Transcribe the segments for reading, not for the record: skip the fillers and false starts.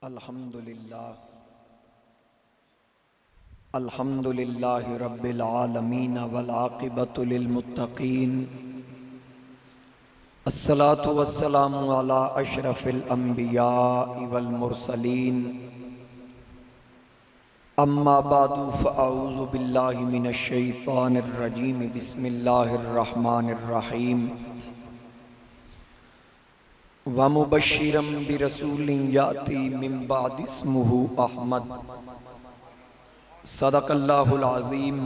الحمدللہ رب العالمین والعاقبۃ للمتقین الصلاۃ والسلام علی اشرف الانبیاء والمرسلین اما بعد فاعوذ باللہ من الشیطان الرجیم بسم اللہ الرحمن الرحیم وَمُبَشِّرًا بِرَسُولٍ يَأْتِي مِن بَعْدِ اسْمُهُ أَحْمَدُ صدق اللہ العظیم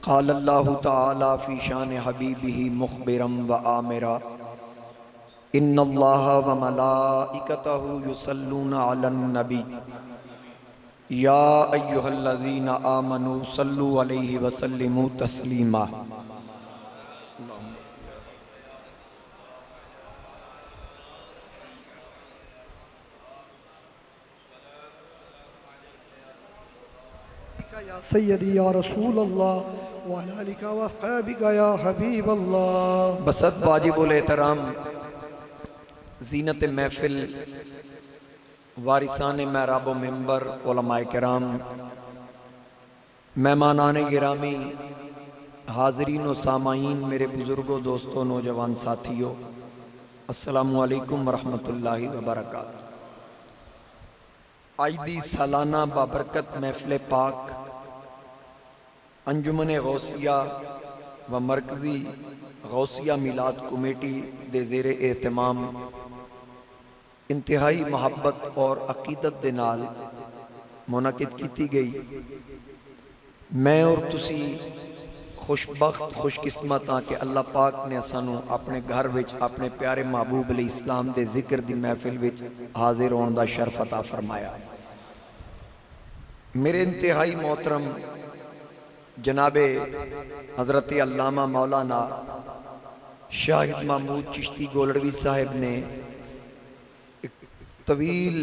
قال اللہ تعالی فی شان حبیبہ مخبرا وآمرا ان اللہ وملائکتہ یصلون علی النبی یا ایہا الذین آمنوا صلوا علیہ وسلموا تسلیما یا سیدی یا رسول اللہ وعلی آلک و اصحابک یا حبیب اللہ. بسط واجب الاحترام زینت محفل وارثان محراب و منبر علماء کرام مہمانان گرامی حاضرین و سامعین میرے بزرگوں دوستوں نوجوان ساتھیوں السلام علیکم ورحمۃ اللہ وبرکاتہ. آج دی سالانہ بابرکت محفل پاک انجمن غوثیہ و مرکزی غوثیہ میلاد کمیٹی دے زیر اہتمام انتہائی محبت اور عقیدت دے نال منعقد کیتی گئی. میں اور تسی خوش بخت خوش قسمت ہاں کہ اللہ پاک نے سانو اپنے گھر وچ اپنے پیارے محبوب علیہ السلام دے ذکر دی محفل وچ حاضر ہون دا شرف عطا فرمایا. میرے انتہائی محترم جناب حضرت علامہ مولانا شاہد محمود چشتی گولڑوی صاحب نے ایک طویل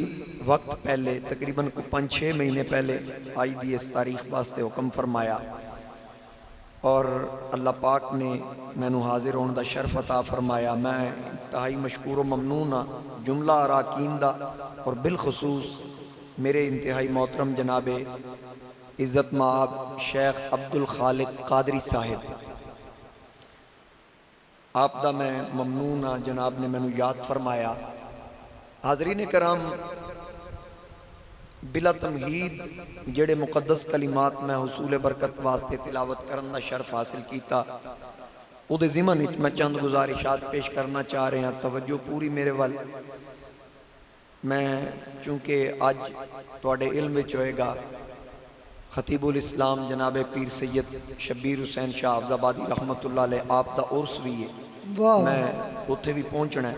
وقت پہلے تقریباً 5-6 مہینے پہلے آج دی اس تاریخ واسطے حکم فرمایا اور اللہ پاک نے مینوں حاضر ہونے دا شرف عطا فرمایا. میں انتہائی مشکور و ممنون ہاں جملہ اراکین دا اور بالخصوص میرے انتہائی محترم جناب عزت مآب شیخ عبدالخالق قادری صاحب آپ دا میں ممنون ہاں جناب نے مینوں یاد فرمایا. حاضرین کرام بلا تمہید جڑے مقدس کلمات میں حصول برکت واسطے تلاوت کرن دا شرف حاصل کیتا او دے ضمن وچ میں چند گزارشات پیش کرنا چاہ رہے ہیں. توجہ پوری میرے وال. میں چونکہ آج تواڈے علم وچ ہوئے گا خطیب الاسلام جناب پیر سید شبیر حسین شاہ حافظ آبادی رحمت اللہ علیہ آپ دا عرس بھی ہے. میں اتھے بھی پہنچنا ہے.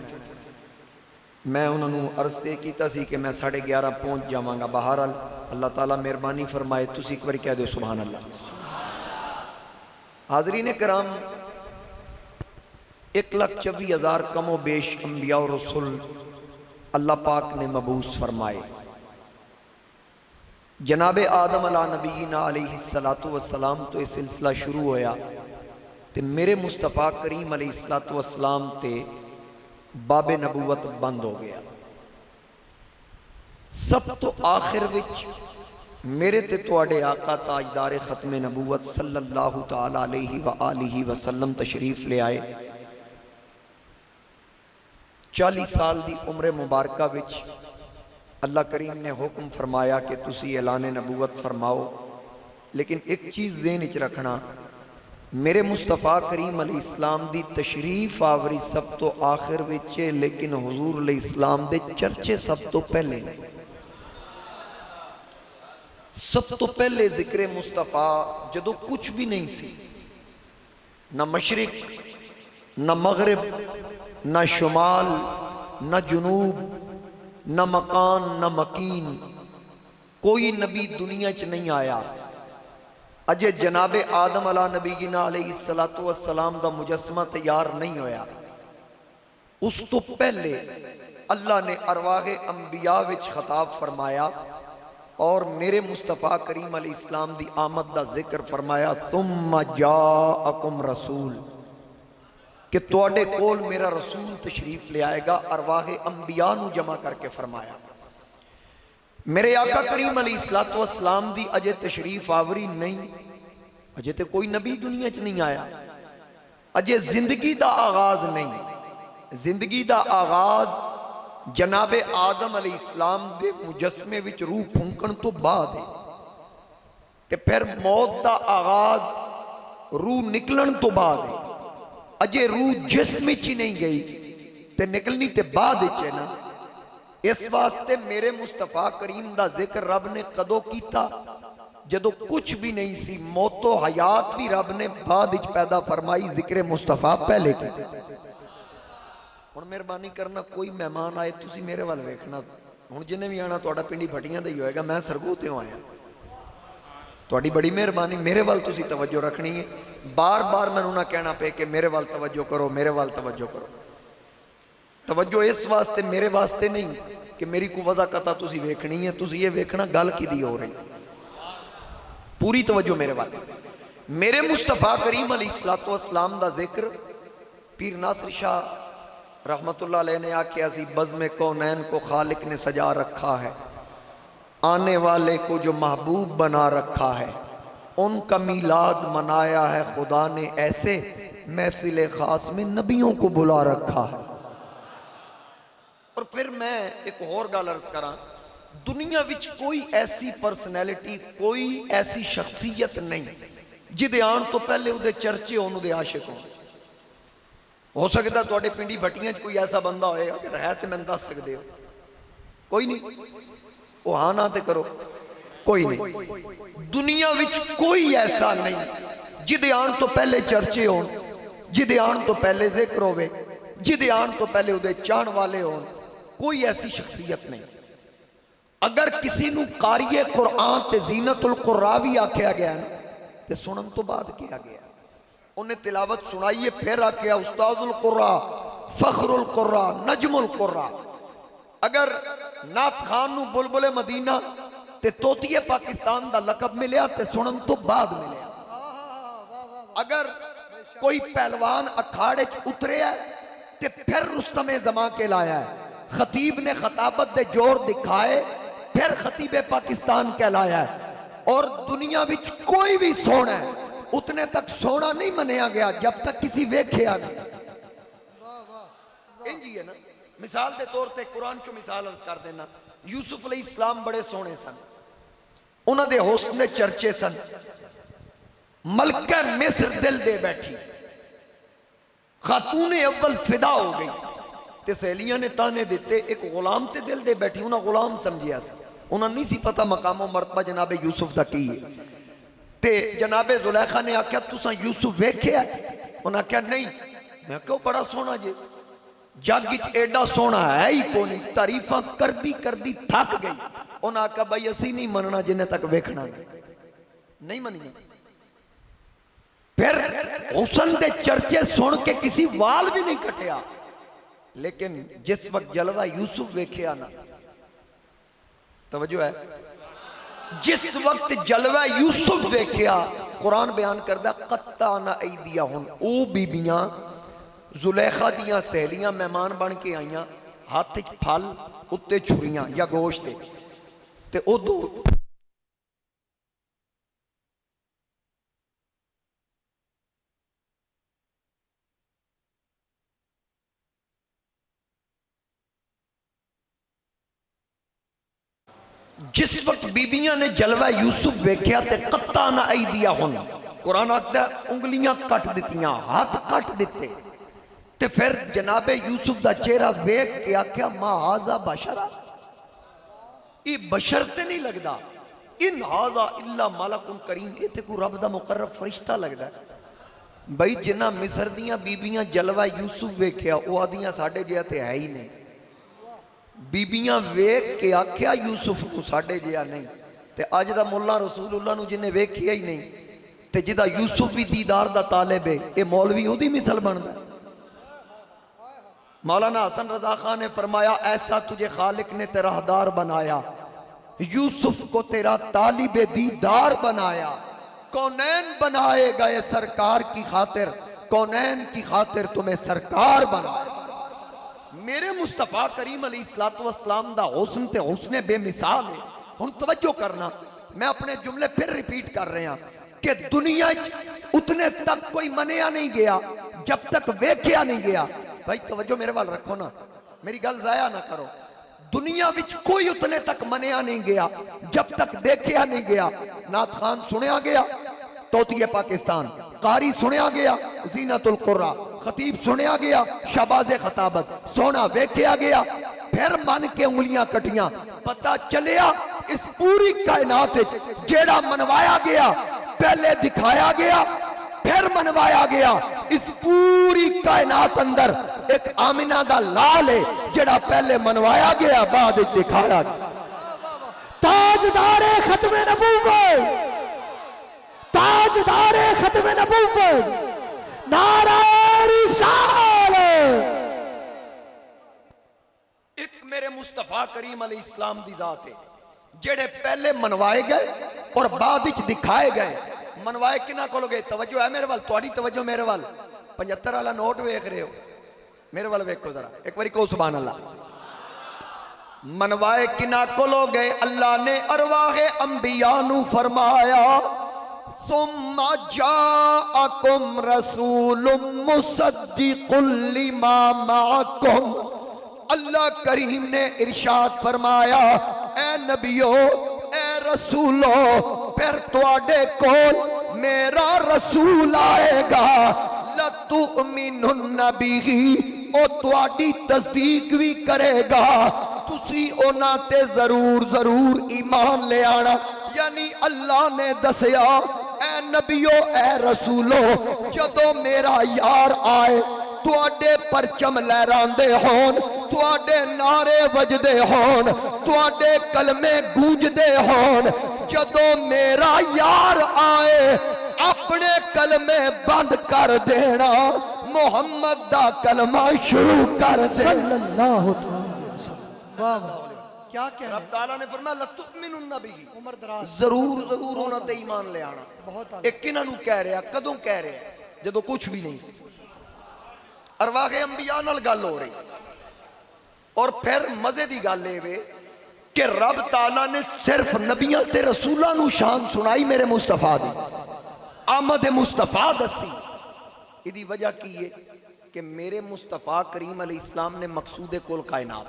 میں انہوں نے عرض دے کیتا سی کہ میں 11:30 پہنچ جاواں گا. بہرحال اللہ تعالیٰ مہربانی فرمائے تسی ایک بار کہہ دو سبحان اللہ. حاضرین کرام 1,24,000 کم و بیش انبیاء و رسول اللہ پاک نے مبعوث فرمائے. جناب آدم علیہ نبینا علیہ السلام تو اس سلسلہ شروع ہویا تے میرے مصطفیٰ کریم علیہ السلام تے باب نبوت بند ہو گیا. سب تو آخر وچ میرے تے تواڈے آقا تاجدار ختم نبوت صلی اللہ تعالی علیہ وآلہ وسلم تشریف لے آئے. 40 سال دی عمر مبارکہ وچ اللہ کریم نے حکم فرمایا کہ تسی اعلان نبوت فرماؤ. لیکن ایک چیز ذہن وچ رکھنا میرے مصطفیٰ کریم علیہ السلام دی تشریف آوری سب تو آخر وچ لیکن حضور علیہ السلام دے چرچے سب تو پہلے. سب تو پہلے ذکر مصطفیٰ جدو کچھ بھی نہیں سی, نہ مشرق نہ مغرب نہ شمال نہ جنوب نہ مکان نہ مکین, کوئی نبی دنیا چ نہیں آیا اجے جناب آدم علیہ نبینا علیہ السلام دا مجسمہ تیار نہیں ہویا. اس تو پہلے اللہ نے ارواح انبیاء وچ خطاب فرمایا اور میرے مصطفیٰ کریم علیہ السلام دی آمد دا ذکر فرمایا. ثم جاءکم رسول کہ تواڈے کول میرا رسول تشریف لے آئے گا. ارواح انبیاء نو جمع کر کے فرمایا میرے آقا کریم علیہ السلام دی اجے تشریف آوری نہیں، اجے تے کوئی نبی دنیا چ نہیں آیا، اجے زندگی دا آغاز نہیں، زندگی دا آغاز جناب آدم علیہ السلام دے مجسمے وچ روح پھونکن تو بعد ہے، تے پھر موت دا آغاز روح نکلن تو بعد ہے، اجے روح جسم چی نہیں گئی تے نکلنی تے بعد ہے نا۔ اس واسطے میرے مصطفیٰ کریم دا ذکر رب نے کدو کیتا جدو کچھ بھی نہیں سی، موت و حیات بھی رب نے بعد اچ پیدا فرمائی، ذکر مصطفیٰ پہلے کی۔ اور مہربانی کرنا کوئی مہمان آئے تسی میرے وال ویکھنا، ہن جنہیں بھی آنا تہاڈا پنڈی بھٹیاں دا ہی ہوئے گا، میں سرگوتے ہوں آیا، تہاڈی بڑی مہربانی میرے وال تسی توجہ رکھنی ہے، بار بار میں نہ کہنا پے کہ میرے وال توجہ کرو، میرے وال توجہ کرو۔ توجہ اس واسطے میرے واسطے نہیں کہ میری کو وضاحت تسی ویکھنی ہے، تسی یہ ویکھنا گل کی دی ہو رہی، پوری توجہ میرے وال۔ میرے مصطفیٰ کریم علیہ السلام دا ذکر پیر ناصر شاہ رحمت اللہ علیہ نے آکھیا سی، بزم کونین کو خالق نے سجا رکھا ہے، آنے والے کو جو محبوب بنا رکھا ہے، ان کا میلاد منایا ہے خدا نے ایسے، محفل خاص میں نبیوں کو بلا رکھا ہے۔ اور پھر میں ایک اور گل عرض کراں، دنیا وچ کوئی ایسی پرسنالٹی، کوئی ایسی شخصیت نہیں جدے آن تو پہلے وہ چرچے ہون، وہ عاشق ہون۔ ہو سکتا تواڈے پنڈی بھٹیاں کوئی ایسا بندہ ہوئے، اگر ہے تو میں دس سکتے ہو، کوئی نہیں، وہ ہاں نہ تے کرو، کوئی نہیں۔ دنیا وچ کوئی ایسا نہیں جدے آن تو پہلے چرچے ہون، جدے آن تو پہلے ذکر ہوئے، جدے آن تو پہلے وہ چان والے ہون، کوئی ایسی شخصیت نہیں۔ اگر کسی نو قاری قرآن تے زینت القراوی آکھیا گیا ہے تے سنن تو بعد کیا گیا، انہیں تلاوت سنائیے پھر آکھیا استاذ القرآ، فخر القرآ، نجم القرآ۔ اگر نات خان نو بلبل مدینہ تے توتی پاکستان دا لقب ملیا تے سنن تو بعد ملیا۔ اگر کوئی پہلوان اکھاڑے اترے ہے تے پھر رستم زمان کے لایا ہے، خطیب نے خطابت دے جوڑ دکھائے پھر خطیب پاکستان کہلایا ہے۔ اور دنیا وچ کوئی بھی سونا ہے اتنے تک سونا نہیں منیا گیا جب تک کسی ویکھیا نہیں۔ انجی ہے نا، مثال دے طور تے قرآن چو مثال عرض کر دینا، یوسف علیہ السلام بڑے سونے سن، انہاں دے حسن دے چرچے سن، ملکہ مصر دل دے بیٹھی، خاتون اول فدا ہو گئی تے سہیلیاں نے تانے دیتے، ایک غلام تے دل دے بیٹھی، انہاں غلام سمجھیا سی، انہاں نہیں سی پتہ مقام و مرتبہ جناب یوسف دا کی ہے۔ تے جناب زلیخا نے آکھیا تساں یوسف ویکھیا ہے؟ انہاں کہا نہیں، میں کہو بڑا سونا جے، جگ وچ ایڈا سونا ہے ہی کونی، تعریفاں کردی کردی تھک گئی۔ انہاں کہا بھائی اسی نہیں مننا جنہیں تک ویکھنا نہیں منی۔ پھر حسن دے چرچے سن کے کسی وال بھی نہیں کٹیا، لیکن جس وقت جلوہ یوسف ویکھیا نا، توجہ ہے، جس وقت جلوہ یوسف ویکھیا، قرآن بیان کردہ قطعنا ایدیہن، او بیبیاں زلیخا دیاں سہیلیاں مہمان بن کے آئیاں، ہاتھ پھل اتے چھریاں یا گوشت تے او دو جس وقت بیبیاں نے جلوہ یوسف ویکھیا تے قطعنا ایدیہن، قرآن آتا ہے انگلیاں کٹ دیتیاں، ہاتھ کٹ دیتے، تے پھر جناب یوسف دا چہرہ ویکھ کے آکھیا ما ھذا بشرا، یہ بشر تے نہیں لگدا، ان ھذا الا ملک کریم، یہ تے کو رب دا مقرب فرشتہ لگدا ہے۔ بھائی جنہ مصر دیاں بیبیاں جلوہ یوسف ویکھیا وہ آدیاں ساڑھے جہاں تے ہے ہی نہیں، بیبیاں ویکھ کے آکھیا یوسف کو ساڑھے جہاں نہیں، تے آج دا مولا رسول اللہ نو جنہیں ویکھیا ہی نہیں، تے جدہ یوسف بھی دیدار دا طالب ہے، اے مولوی ہوں دی مثل بندا ہے۔ مولانا حسن رضا خان نے فرمایا ایسا تجھے خالق نے تیرا ہدار بنایا، یوسف کو تیرا طالب دیدار بنایا، کونین بنائے گئے سرکار کی خاطر، کونین کی خاطر تمہیں سرکار بنایا۔ میرے مصطفیٰ کریم علیہ السلام دا حسن تے حسن بے مثال ہے، ہن توجہ کرنا، میں اپنے جملے پھر ریپیٹ کر رہے ہیں کہ دنیا اتنے تک کوئی منیا نہیں گیا جب تک ویکھیا نہیں گیا. بھائی توجہ میرے وال رکھو نا، میری گل ضائع نہ کرو. دنیا وچ کوئی اتنے تک منیا نہیں گیا جب تک دیکھیا نہیں گیا. نعت خان سنیا گیا توتیہ پاکستان، قاری سنیا گیا زینت القرآ، خطیب سنیا گیا شہباز خطابت، سونا ویکھیا گیا، پھر من کے انگلیاں کٹیاں، پتہ چلیا اس پوری کائنات جیڑا منوایا گیا پہلے دکھایا گیا پھر منوایا گیا. اس پوری کائنات اندر ایک آمنہ دا لال ہے جیڑا پہلے منوایا گیا بعد دکھایا گیا. تاجدار ختم نبوت، تاجدار ختم نبوت، نعرہ رسالت. ایک میرے مصطفیٰ کریم علیہ السلام دی ذات ہے جڑے پہلے منوائے گئے اور بعد وچ دکھائے گئے. منوائے کنا کولو گئے؟ توجہ ہے میرے وال، تواڈی توجہ میرے وال. 75 والا نوٹ ویکھ رہے ہو، میرے وال ویکھو ذرا ایک باری کو سبحان اللہ. منوائے کنا کولو گئے؟ اللہ نے ارواح انبیاء نو فرمایا ثم جاءکم رسول مصدق لما معکم. اللہ کریم نے ارشاد فرمایا اے نبیو اے رسولو پھر تواڈے کول میرا رسول آئے گا لَتُؤْمِنُنَّ بِهِ او تواڈی تصدیق بھی کرے گا، تسی اونا تے ضرور ایمان لے آنا. یعنی اللہ نے دسیا اے نبیو اے رسولو جدو میرا یار آئے تواڈے پرچم لہراندے ہون، تواڈے نعرے وجدے ہون، تواڈے کلمے گونجدے ہون، جدو میرا یار آئے اپنے کلمے بند کر دینا، محمد دا کلمہ شروع کر دے. صلی اللہ علیہ وسلم. واہ واہ کیا کہہ رہے رب تعالیٰ نے فرمایا لَتُؤْمِنُنَّ بِهِ، عمر دراز ضرور ہونا تے ایمان لے آنا. بہت آلہ. ایک کنہ نو کہہ رہے ہیں، کدوں کہہ رہے ہیں؟ جدو کچھ بھی نہیں سی. ارواح انبیاء نال گل ہو رہی اور پھر مزے دی گل لے وے کہ رب تعالیٰ نے صرف نبیاں تے رسولہ نو شان سنائی میرے مصطفیٰ دی، آمد مصطفیٰ دسی. ایدی وجہ کی ہے کہ میرے مصطفیٰ کریم علیہ السلام نے مقصود کل کائنات.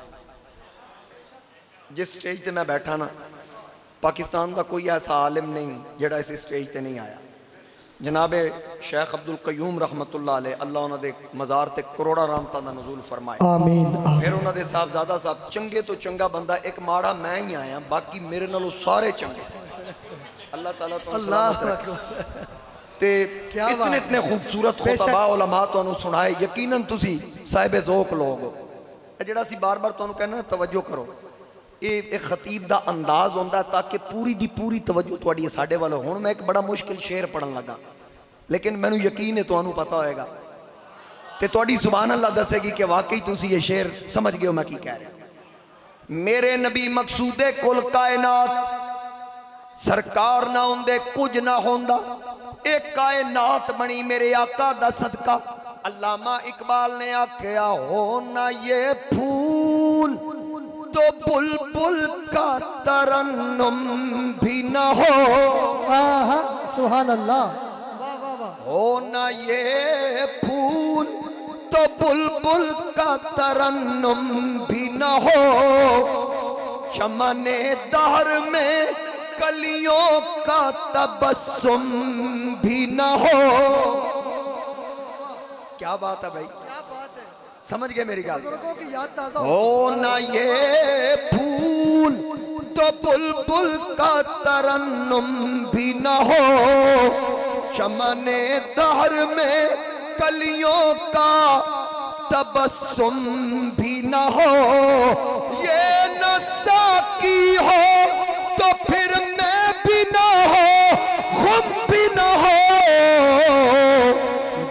جس سٹیج تے میں بیٹھا نا پاکستان دا کوئی ایسا عالم نہیں جڑا اس سٹیج تے نہیں آیا. جناب شیخ عبدالقیوم رحمت اللہ علیہ، اللہ انہوں دے مزار تے کروڑا رحمتاں دا نزول فرمائے. آمین. پھر انہوں دے صاحبزادہ صاحب چنگے تو چنگا بندہ ایک ماڑا میں ہی آیا، باقی میرے نالوں سارے چنگے. اللہ تعالیٰ تو سلامت رکھے. تے اتنے خوبصورت خطبہ علماء تو انہوں سنائے، یقیناً تسی صاحب ذوق لوگ ہو. جڑا سی بار بار تو انہوں کہنا توجہ کرو، ایک خطیب دا انداز ہوندہ تاکہ پوری دی پوری توجہ تواڈی ساڈے والا ہون. میں ایک بڑا مشکل شعر پڑھن لگا لیکن میں نے یقین ہے تو انہوں پتہ ہوئے گا تے تواڈی سبحان اللہ دسے گی کہ واقعی تسی یہ شعر سمجھ گئے ہو میں کی کہہ رہے ہیں. میرے نبی مقصود کل کائنات سرکار نہ ہوندے کچھ نہ ہوندہ، ایک کائنات بنی میرے آقا دا صدقہ. علامہ اقبال نے آکھیا ہونا یہ پھول تو بلبل کا ترنم بھی نہ ہو. سبحان اللہ. ہونا یہ پھول تو بلبل کا ترنم بھی نہ ہو، چمن دہر میں کلیوں کا تبسم بھی نہ ہو. کیا بات ہے بھائی، سمجھ گئے میری گال؟ بزرگوں کی یاد تازہ ہونا یہ پھول تو بلبل کا ترنم بھی نہ ہو، چمن دہر میں کلیوں کا تبسم بھی نہ ہو. یہ نہ ساقی ہو تو پھر میں بھی نہ ہو، خم بھی نہ ہو،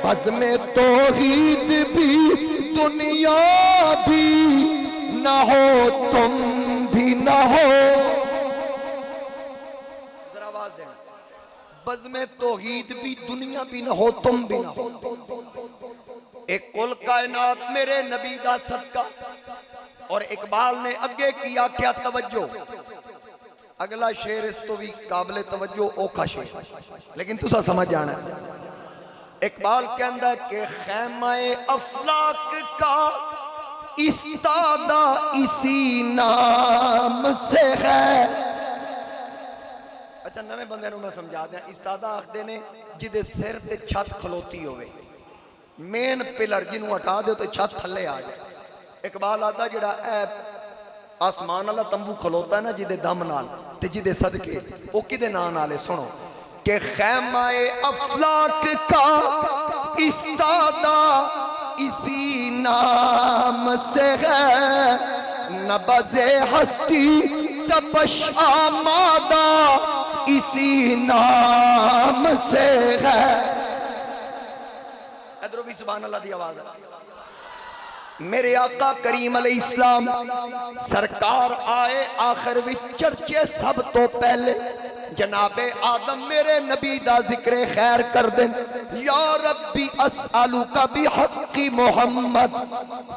بزم توحید بھی دنیا بھی نہ ہو، تم بھی نہ ہو. ذرا آواز دینا، بزم توحید بھی دنیا بھی نہ ہو، تم بھی نہ ہو. ایک کل کائنات میرے نبی دا صدقہ. اور اقبال نے اگے کیا کیا توجہ، اگلا شعر اس تو بھی قابل توجہ اوکھا شعر لیکن تسا سمجھ جانا ہے۔ اقبال کہندا ہے کہ خیمہ افلاک کا استادہ اسی نام سے ہے۔ اچھا نویں بندے نوں میں سمجھا دیا، استادہ آخدے نے جدے سر تے چھت کھلوتی ہوئے، مین پلر جنوں ہٹا دے تو چھت تھلے آ جائے۔ اقبال آدھا جڑا اے آسمان والا تمبو کھلوتا ہے نا جدے دم نال تے جدے صدقے او کدے نام نالے سنو کہ خیمہ افلاک کا استادہ اسی نام سے ہے، نبض ہستی تپش آمادہ اسی نام سے ہے۔ ادھر بھی سبحان اللہ دی آواز ہے۔ میرے آقا کریم علیہ السلام سرکار آئے آخر وچ چرچے سب تو پہلے جناب آدم میرے نبی دا ذکر خیر کر دیں، یا ربی اسألوکا بحق محمد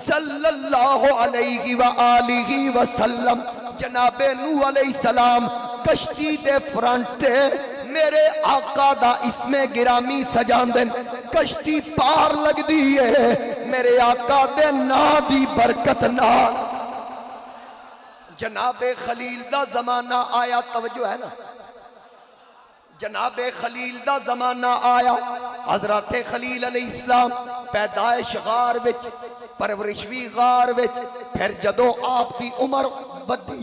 صلی اللہ علیہ وآلہ وسلم۔ جناب نوح علیہ السلام کشتی دے فرنٹ تے میرے آقا دا اسم گرامی سجان دیں، کشتی پار لگ دیئے میرے آقا دے نا دی برکت نا۔ جناب خلیل دا زمانہ آیا، توجہ ہے نا، جناب خلیل دا زمانہ آیا، حضرت خلیل علیہ السلام پیدائش غار وچ، پرورش بھی غار وچ، پھر جدو آپ دی عمر بدی،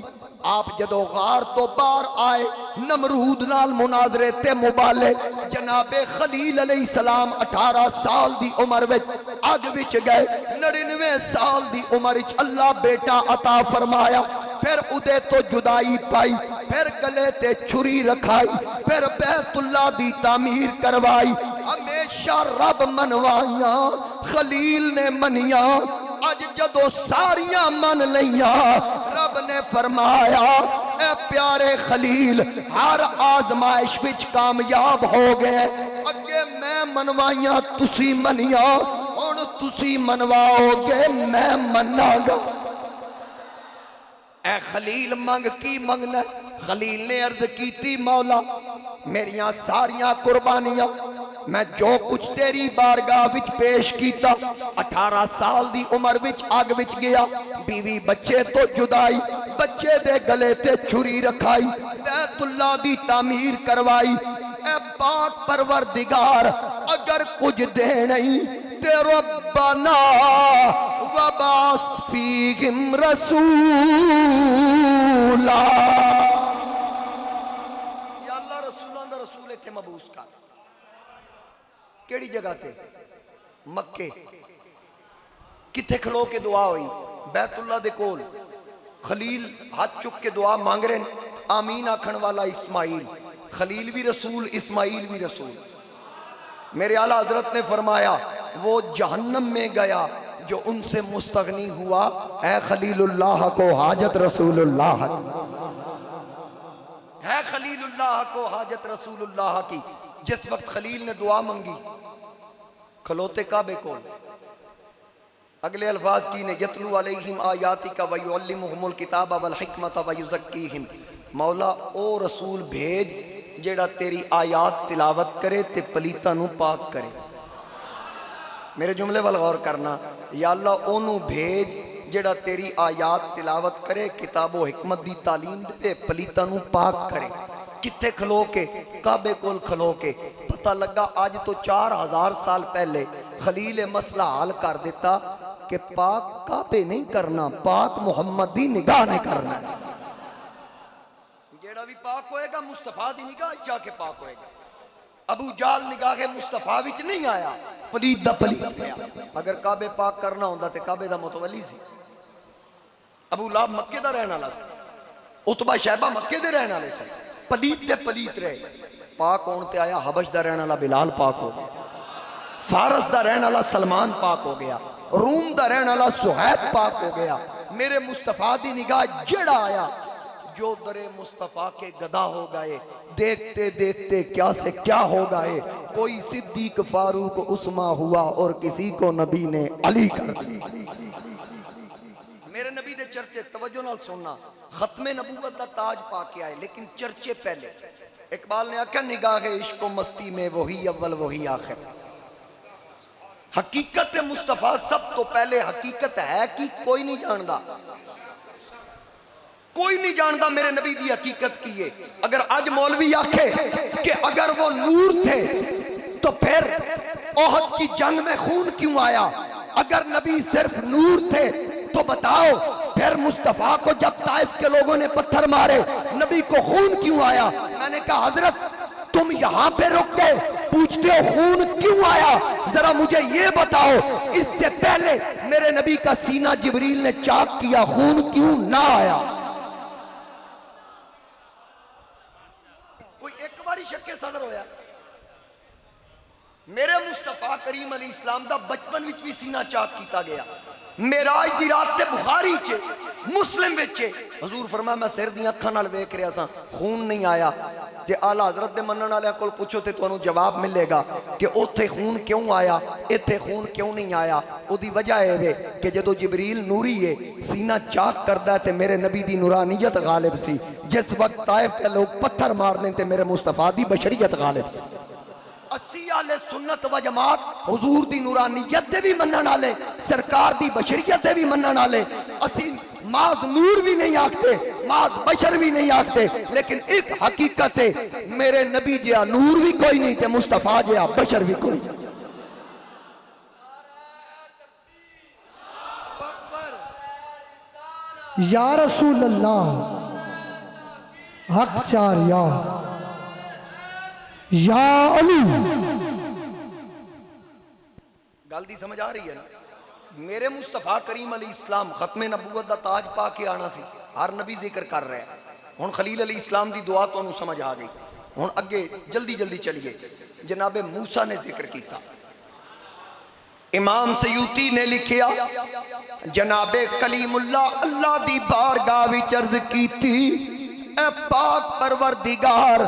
آپ جدو غار تو باہر آئے نمرود نال مناظرے تے مبالے، جناب خلیل علیہ السلام 18 سال دی عمر وچ اگ وچ گئے، 99 سال دی عمر وچ اللہ بیٹا عطا فرمایا، پھر ادے تو جدائی پائی، پھر گلے تے چھری رکھائی، پھر بیت اللہ دی تعمیر کروائی، ہمیشہ رب منوائیاں خلیل نے منیاں، اج جدو ساریاں من لیاں رب نے فرمایا اے پیارے خلیل ہر آزمائش وچ کامیاب ہو گئے، اگے میں منوائیاں تسی منیاں، ہن تسی منواؤ گے میں مننا گا۔ اے خلیل منگ کی منگنا؟ خلیل نے عرض کی تھی مولا میریاں ساریاں قربانیاں میں جو کچھ تیری بارگاہ وچ پیش کیتا، 18 سال دی عمر وچ آگ وچ گیا، بیوی بچے تو جدائی، بچے دے گلے تے چھری رکھائی، بیت اللہ دی تعمیر کروائی، اے پاک پروردگار اگر کچھ دے نہیں تے ربنا وبعث فیہم رسولا، یا اللہ رسولان دا رسول تھے مبعوث کر۔ کیڑی جگہ تے؟ مکے۔ کتھے کھلو کے دعا ہوئی؟ بیت اللہ دے کول۔ خلیل ہاتھ چک کے دعا مانگ رہے ہیں، آمین آکھن والا اسماعیل، خلیل بھی رسول اسماعیل بھی رسول۔ میرے اعلیٰ حضرت نے فرمایا وہ جہنم میں گیا جو ان سے مستغنی ہوا، اے خلیل اللہ کو حاجت رسول اللہ، ہے خلیل اللہ کو حاجت رسول اللہ کی۔ جس وقت خلیل نے دعا منگی کھلوتے کعبے کول، اگلے الفاظ کی نے یتلو علیہم آیاتک ویعلمہم الکتاب والحکمت ویزکیہم، مولا او رسول بھیج جیڑا تیری آیات تلاوت کرے تے پلیتاں نو پاک کرے۔ میرے جملے وال غور کرنا، یا اللہ اونوں بھیج جیڑا تیری آیات تلاوت کرے، کتاب و حکمت دی تعلیم دے، پلیتاں نو پاک کرے۔ کتھے کھلو کے؟ کعبے کول کھلو کے۔ پتہ لگا آج تو 4000 سال پہلے خلیل مسئلہ حل کر دیتا کہ پاک کعبے نہیں کرنا، پاک محمد دی نگاہ نہیں کرنا۔ جیڑا بھی پاک ہوئے گا مصطفیٰ دی نگاہ جا کے پاک ہوئے گا۔ ابو جال نگاہ مصطفیٰ وچ نہیں آیا، پلید دا پلید گیا۔ اگر کعبے پاک کرنا ہوندہ تے کعبے دا متولی سی۔ ابو لہب مکے دا رہنا لا سی، عتبہ شیبہ مکے دے رہنا لے سی، پلید تے پلید رہے۔ پاک ہونتے آیا حبش دا رہنا لا بلال پاک ہو گیا، فارس دا رہنا لا سلمان پاک ہو گیا، روم دا رہنا لا سہیب پاک ہو گیا۔ میرے مصطفیٰ دی نگاہ جڑا آیا، جو در مصطفیٰ کے گدا ہو گئے، دیکھتے دیکھتے کیا سے کیا ہو گئے، کوئی صدیق فاروق عثمان ہوا اور کسی کو نبی نے علی کر دی۔ میرے نبی دے چرچے توجہ نال سننا، ختم نبوت دا تاج پا کے آئے لیکن چرچے پہلے. اقبال نے آکھا نگاہ عشق و مستی میں وہی اول وہی آخر. حقیقت مصطفیٰ سب تو پہلے حقیقت ہے کہ کوئی نہیں جاندا، کوئی نہیں جاندا میرے نبی دی حقیقت کی ہے. اگر آج مولوی آکھے کہ اگر وہ نور تھے تو پھر احد کی جنگ میں خون کیوں آیا؟ اگر نبی صرف نور تھے تو بتاؤ پھر مصطفیٰ کو جب طائف کے لوگوں نے پتھر مارے نبی کو خون کیوں آیا؟ میں نے کہا حضرت تم یہاں پہ رک گئے پوچھتے ہو خون کیوں آیا؟ ذرا مجھے یہ بتاؤ اس سے پہلے میرے نبی کا سینہ جبریل نے چاک کیا، خون کیوں نہ آیا؟ کوئی ایک باری شک صدر ہویا؟ میرے مصطفیٰ کریم علیہ السلام دا بچپن وچ بھی سینہ چاک کیتا گیا. معراج دی رات تے بخاری چے مسلم وچے حضور فرمایا میں سر دیاں اکھاں نال ویکھ رہا سا خون نہیں آیا. جے اعلیٰ حضرت دے منن والے کول پوچھو تے تانوں جواب ملے گا کہ اوتھے خون کیوں آیا ایتھے خون کیوں نہیں آیا. او دی وجہ اے وے کہ جدو جبریل نوری ہے سینہ چاک کردا ہے تے میرے نبی دی نورانیت غالب سی. جس وقت طائف کے لوگ پتھر مار دیں تے میرے مصطفیٰ دی بشریت غالب سی. اسی آلے سنت و جماعت حضور دی نورانیت دے بھی منن والے سرکار دی بشریت دے بھی منن والے. اسی ماز نور بھی نہیں آکھتے ماز بشر بھی نہیں آکھتے لیکن ایک حقیقت ہے میرے نبی جہاں نور بھی کوئی نہیں تے مصطفیٰ جہاں بشر بھی کوئی نہیں. یا رسول اللہ حق چار یا علی. گل دی سمجھ آ رہی ہے نا؟ میرے مصطفیٰ کریم علیہ السلام ختم نبوت دا تاج پا کے آنا سی. ہر نبی ذکر کر رہے ہیں. ہن خلیل علیہ السلام دی دعا تو انہوں سمجھ آ گئی. ہن اگے جلدی جلدی چلیے. جناب موسیٰ نے ذکر کیتا. امام سیوطی نے لکھیا جناب کلیم اللہ اللہ دی بارگاہ وچ عرض کیتی اے پاک پروردگار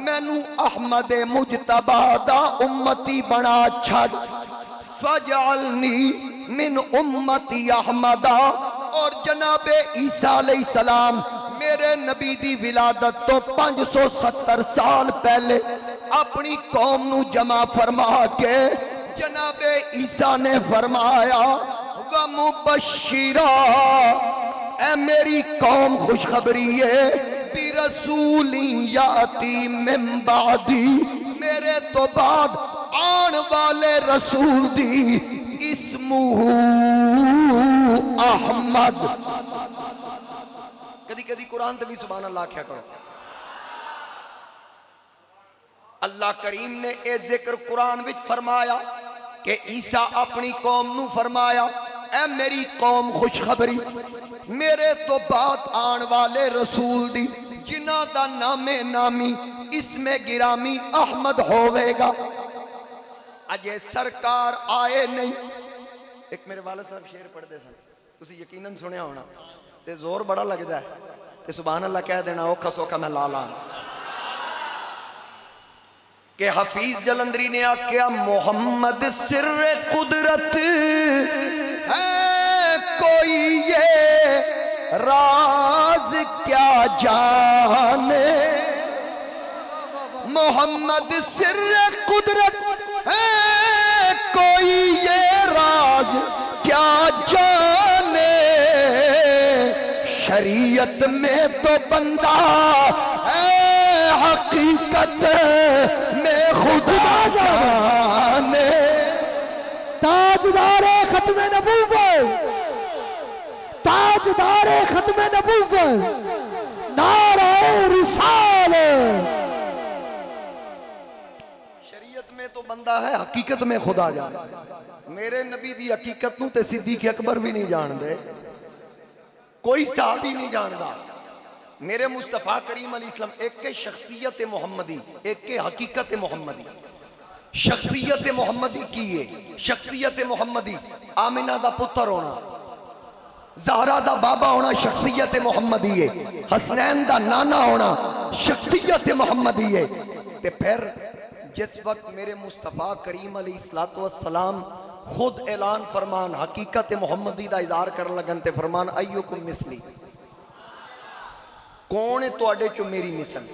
مینو احمد مجتبی دا امتی بنا چھڑ فجعلنی من امتی احمدہ. اور جناب عیسیٰ علیہ السلام میرے نبی دی ولادت تو 570 سال پہلے اپنی قوم نو جمع فرما کے جناب عیسیٰ نے فرمایا وَمُبَشِّرًا اے میری قوم خوشخبری ہے بِرَسُولٍ یَأْتِی مِن بَعْدِی میرے تو بعد آن والے رسول دی اسمہ احمد. کدی کدی قرآن تے بھی سبحان اللہ کیا کرو. اللہ کریم نے اے ذکر قرآن وچ فرمایا کہ عیسیٰ اپنی قوم نو فرمایا اے میری قوم خوشخبری میرے تو بعد آن والے رسول دی جنہ دا نام نامی اسم گرامی احمد ہوئے گا. اجے سرکار آئے نہیں. ایک میرے والد صاحب شعر پڑھ دے سن تسی یقیناً سنیا ہونا تے زور بڑا لگدا ہے تے سبحان اللہ کہہ دینا اوکھا سوکھا میں لالا کہ حفیظ جلندری نے آکھیا محمد سر قدرت ہے کوئی یہ راز کیا جانے. محمد سر قدرت ہے کوئی یہ راز کیا جانے. شریعت میں تو بندہ ہے حقیقت میں خدا جانے. تاجدار ختم نبوت تاجدار ختم نبوت نعرہ رسالت. شریعت میں تو بندہ ہے حقیقت میں خدا جانا. میرے نبی دی حقیقت نو تے صدیق اکبر بھی نہیں جان دے کوئی صحابی نہیں جاندا. میرے مصطفیٰ کریم علیہ السلام ایک کے شخصیت محمدی ایک کے حقیقت محمدی. شخصیت محمدی کی ہے شخصیت محمدی آمنہ دا پتر ہونا زہرا دا بابا ہونا شخصیت محمدی ہے. حسنین دا نانا ہونا شخصیت محمدی ہے. تے پھر جس وقت میرے مصطفیٰ کریم علیہ السلام خود اعلان فرمان حقیقت محمدی دا اظہار کرن لگن تے فرمان ایوکم مثلی، کون ہے تو چو میری مثل؟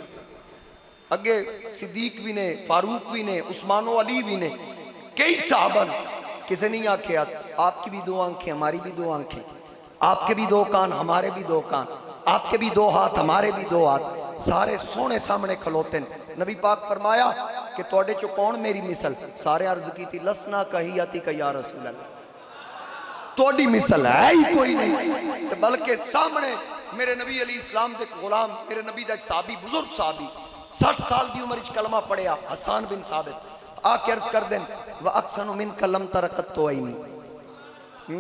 اگے صدیق بھی نے، فاروق بھی نے، عثمان و علی بھی نے، کئی صحابہ نے، کسی نہیں آنکھیں آپ کی بھی دو آنکھیں ہماری بھی دو آنکھیں، آپ کے بھی دو کان ہمارے بھی دو کان، آپ کے بھی دو ہاتھ ہمارے بھی دو ہاتھ، سارے سونے سامنے کھلوتے ہیں۔ نبی پاک فرمایا کہ توڑے چو کون میری مثل؟ سارے عرض کی تھی لسنا کہیاتی کا یا رسول اللہ، توڑی مثل ہے ہی کوئی نہیں، بلکہ سامنے میرے نبی علیہ السلام دے غلام، میرے نبی دے ایک صحابی، بزرگ صحابی، 60 سال دی عمر کلمہ پڑھیا، حسان بن ثابت، آکے عرض کر دیں وَأَقْسَنُ مِنْكَ لَمْ تَرَقَتْ عَيْنِي،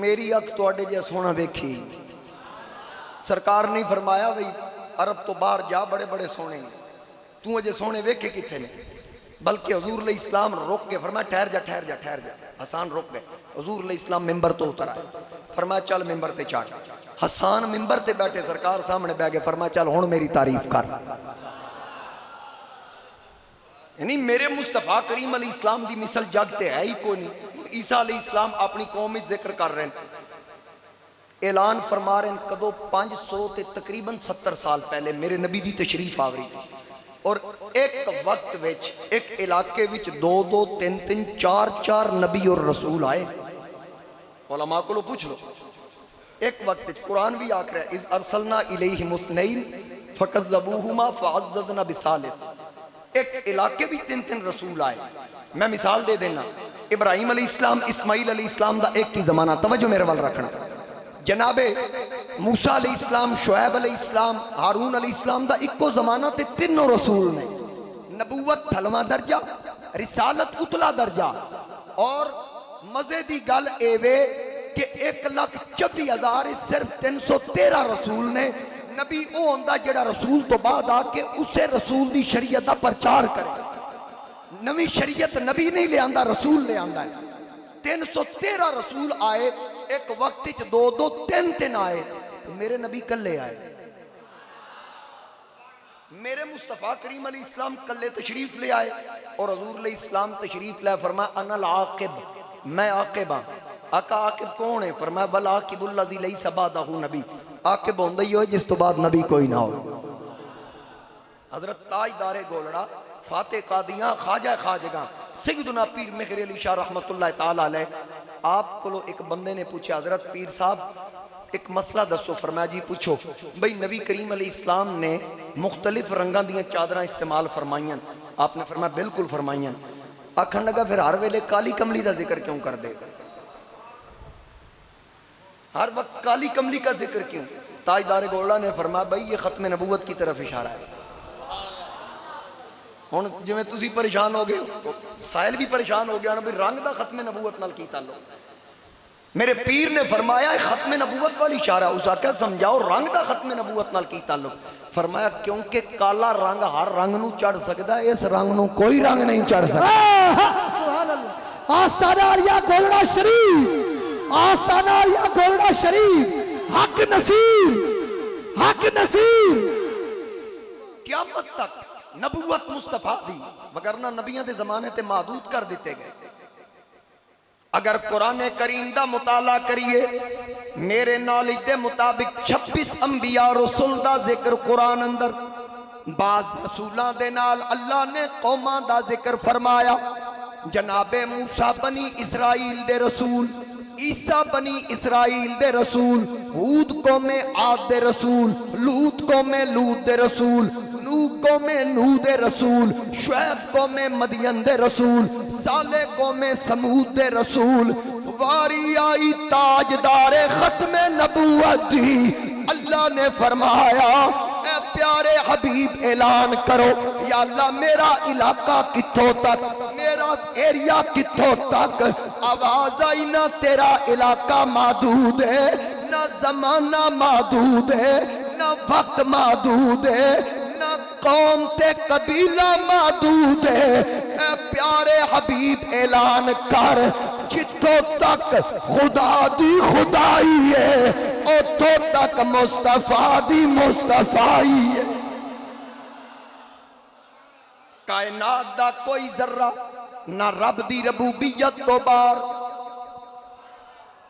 میری اکھ توڑے جے سونا بیکھی۔ سرکار نہیں فرمایا بھئی عرب تو باہر جا بڑے بڑے سونے ہیں، تو اجے سونے ویکھے کتھے نے، بلکہ حضور علیہ السلام روک کے فرمایا ٹھہر جا ٹھہر جا ٹھہر جا، حسان روک گئے، حضور علیہ السلام ممبر تو اتر آئے، فرمایا چل ممبر تے چاٹ، حسان ممبر تے بیٹھے، سرکار سامنے بیٹھے، فرمایا چل ہن میری تعریف کر۔ یعنی میرے مصطفیٰ کریم علیہ السلام دی مثل جگتے ہے ہی کوئی نہیں۔ عیسیٰ علیہ السلام اپنی قومی ذکر کر رہے ہیں، اعلان فرما رہے ہیں کدو 500 تے تقریباً 70 سال پہلے میرے نبی دی تشریف آوری تھی، اور ایک وقت وچ ایک علاقے وچ 2 3 3 4 نبی اور رسول آئے۔ علماء کو لو پوچھ لو، ایک وقت قرآن بھی آکھ رہا ہے اِذْ أَرْسَلْنَا إِلَيْهِمُ اثْنَيْنِ فَكَذَّبُوهُمَا فَعَزَّزْنَا بِثَالِثٍ، ایک علاقے بھی 3 رسول آئے۔ میں مثال دے دینا، ابراہیم علیہ السلام، اسماعیل علیہ السلام دا ایک کی زمانہ، توجہ میرے وال رکھنا، جناب موسیٰ علیہ السلام، شعیب علیہ السلام، ہارون علیہ السلام دا ایک کو زمانہ تے 3 رسول نے، نبوت تھلواں درجہ، رسالت اتلا درجہ، اور مزے دی گل ایوے کہ 1,24,000 صرف 313 رسول نے۔ نبی او ہوندہ جڑا رسول تو بعد آکے اسے رسول دی شریعت دا پرچار کرے، نوی شریعت نبی نہیں لے آندہ، رسول لے آندہ ہے۔ 313 رسول آئے، ایک وقت 2 3 3 آئے، میرے نبی کلے آئے، میرے مصطفیٰ کریم علیہ السلام کلے تشریف لے آئے، اور حضور علیہ السلام تشریف لے فرمایا انا العاقب، میں عاقب ہاں۔ آقا عاقب کون ہے؟ فرمایا بل عاقب الذی لیس بعدہ نبی، عاقب ہوندہ ہی ہوئے جس تو بعد نبی کوئی نہ ہو۔ حضرت تاجدار گولڑا، فاتح قادیاں، خواجہ خواجگاں، سیدنا پیر مہر علی شاہ رحمت اللہ تعالیٰ علیہ، آپ کو ایک بندے نے پوچھا حضرت پیر صاحب ایک مسئلہ دسو، فرمایا جی پوچھو۔ بھئی نبی کریم علیہ السلام نے مختلف رنگاں دیاں چادریں استعمال فرمائیاں، آپ نے فرمایا بالکل فرمائیاں۔ آکھن لگا پھر ہر ویلے کالی کملی دا ذکر کیوں کر دے، ہر وقت کالی کملی کا ذکر کیوں؟ تاجدار گولڑا نے فرمایا بھئی یہ ختم نبوت کی طرف اشارہ ہے۔ ہن جو میں تسی پریشان ہو گئے، سائل بھی پریشان ہو گیا نا، بھئی رنگ دا ختم نبوت نال کی تعلق؟ میرے پیر نے فرمایا ختم نبوت والی اشارہ، اس آکھا سمجھاؤ رنگ دا ختم نبوت نال کی تعلق؟ فرمایا کیونکہ کالا رنگ ہر رنگ نو چڑھ سکدا ہے، اس رنگ نو کوئی رنگ نہیں چڑھ سکتا۔ سبحان اللہ، آستانہ علیہ گولڑا شریف، آستانہ علیہ گولڑا شریف، حق نصیر، حق نصیر۔ قیامت تک نبوت مصطفیٰ دی، مگرنہ نبیاں دے زمانے تے محدود کر دیتے گئے۔ اگر قرآن کریم دا مطالعہ کریے، میرے نالج دے مطابق 26 انبیاء رسول دا ذکر قرآن اندر، بعض رسولاں دے نال اللہ نے قوماں دا ذکر فرمایا، جناب موسیٰ بنی اسرائیل دے رسول، عیسیٰ بنی اسرائیل دے رسول، ہود قوم عاد دے رسول، لوط قوم لوط دے رسول، نوح قوم نوح دے رسول، شعیب قوم مدین دے رسول، صالح قوم سمود دے رسول۔ واری آئی تاجدار ختم نبوت دی، اللہ نے فرمایا اے پیارے حبیب اعلان کرو یا اللہ میرا علاقہ کتھوں تک، میرا ایریا کتھوں تک، آواز آئی نہ تیرا علاقہ محدود ہے، نہ زمانہ محدود ہے، نہ وقت محدود ہے، نہ قوم تے قبیلہ محدود ہے۔ اے پیارے حبیب اعلان کر جتوں تک خدا دی خدائی ہے، اتوں تک مصطفیٰ دی مصطفیٰ ہے۔ کائنات دا کوئی ذرہ نہ رب دی ربوبیت تو بار،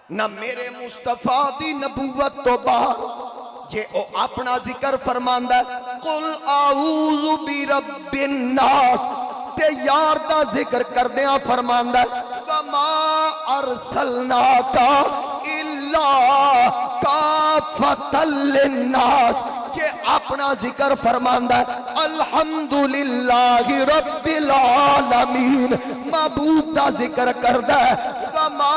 نہ میرے مصطفیٰ دی نبوت تو باہر جے او اپنا ذکر فرماندا ہے قل اعوذ برب الناس تے یار دا ذکر کردیاں فرماندا ہے وما ارسلناک الا کافۃ للناس کہ اپنا ذکر فرماندا ہے الحمدللہ رب العالمین معبود دا ذکر کردا ہے وما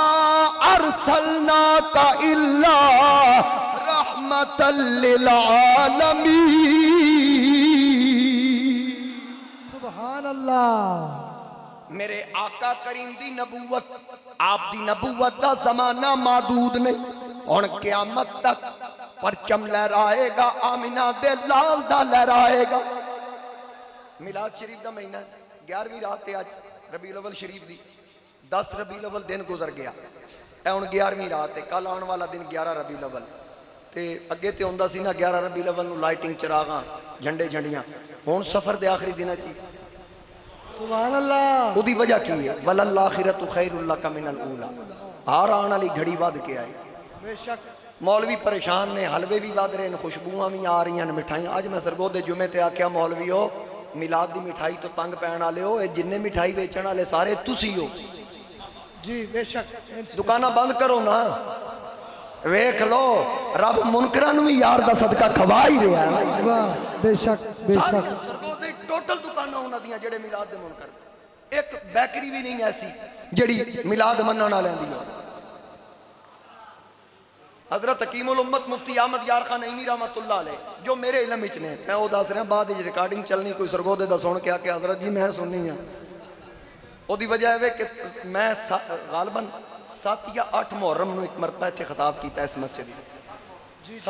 ارسلناک الا رحمت للعالمین سبحان اللہ میرے آقا کریم دی نبوت آپ دی نبوت دا زمانہ محدود نہیں اور قیامت تک پرچم لہرائے گا آمینہ دے لال دا لہرائے گا میلاد شریف دا مہینہ 11ویں رات ہے آج ربیع الاول شریف دی 10 ربیع الاول دن گزر گیا اے ہن 11ویں رات ہے کل آن والا دن 11 ربیع الاول تے اگے تے ہوندا سی نا 11 ربیع الاول نو لائٹنگ چراغاں جھنڈے جھنڈیاں ہن سفر دے آخری دن چ سبحان اللہ وہ دی وجہ کی ہے وَلَلْآخِرَةُ خَيْرٌ لَكَ مِنَ الْأُولَى ہار آن والی گھڑی ود کے آئی بے شک مولوی پریشان نے حلوے بھی ود رہے ہیں خوشبوئاں بھی آ رہی ہیں مٹھائیاں اج میں سرگودے جمعے تے آکھیا مولوی ہو میلاد دی مٹھائی تو تنگ پین والے ہو اے جننے مٹھائی بیچن والے سارے تسی ہو جی بے شک دکاناں بند کرو نا ویکھ لو رب منکراں نوں بھی یار دا صدقہ کھوا ہی رہا ہے واہ بے شک بے شک سرگودے ٹوٹل دکاناں انہاں دیاں جڑے میلاد دے منکر ایک بیکری بھی نہیں ایسی جڑی میلاد منن والے دی ہو حضرت حکیم الامت مفتی احمد یار خان نعیمی رحمت اللہ علیہ جو میرے علم وچ نے میں وہ دس رہا بعد وچ ریکارڈنگ چلنی کوئی سرگودے دا سن کے کہ حضرت جی میں سننی ہاں او دی وجہ ہے کہ میں غالباً 7 یا 8 محرم نو ایک مرتبہ تے خطاب کیتا اس مسجد وچ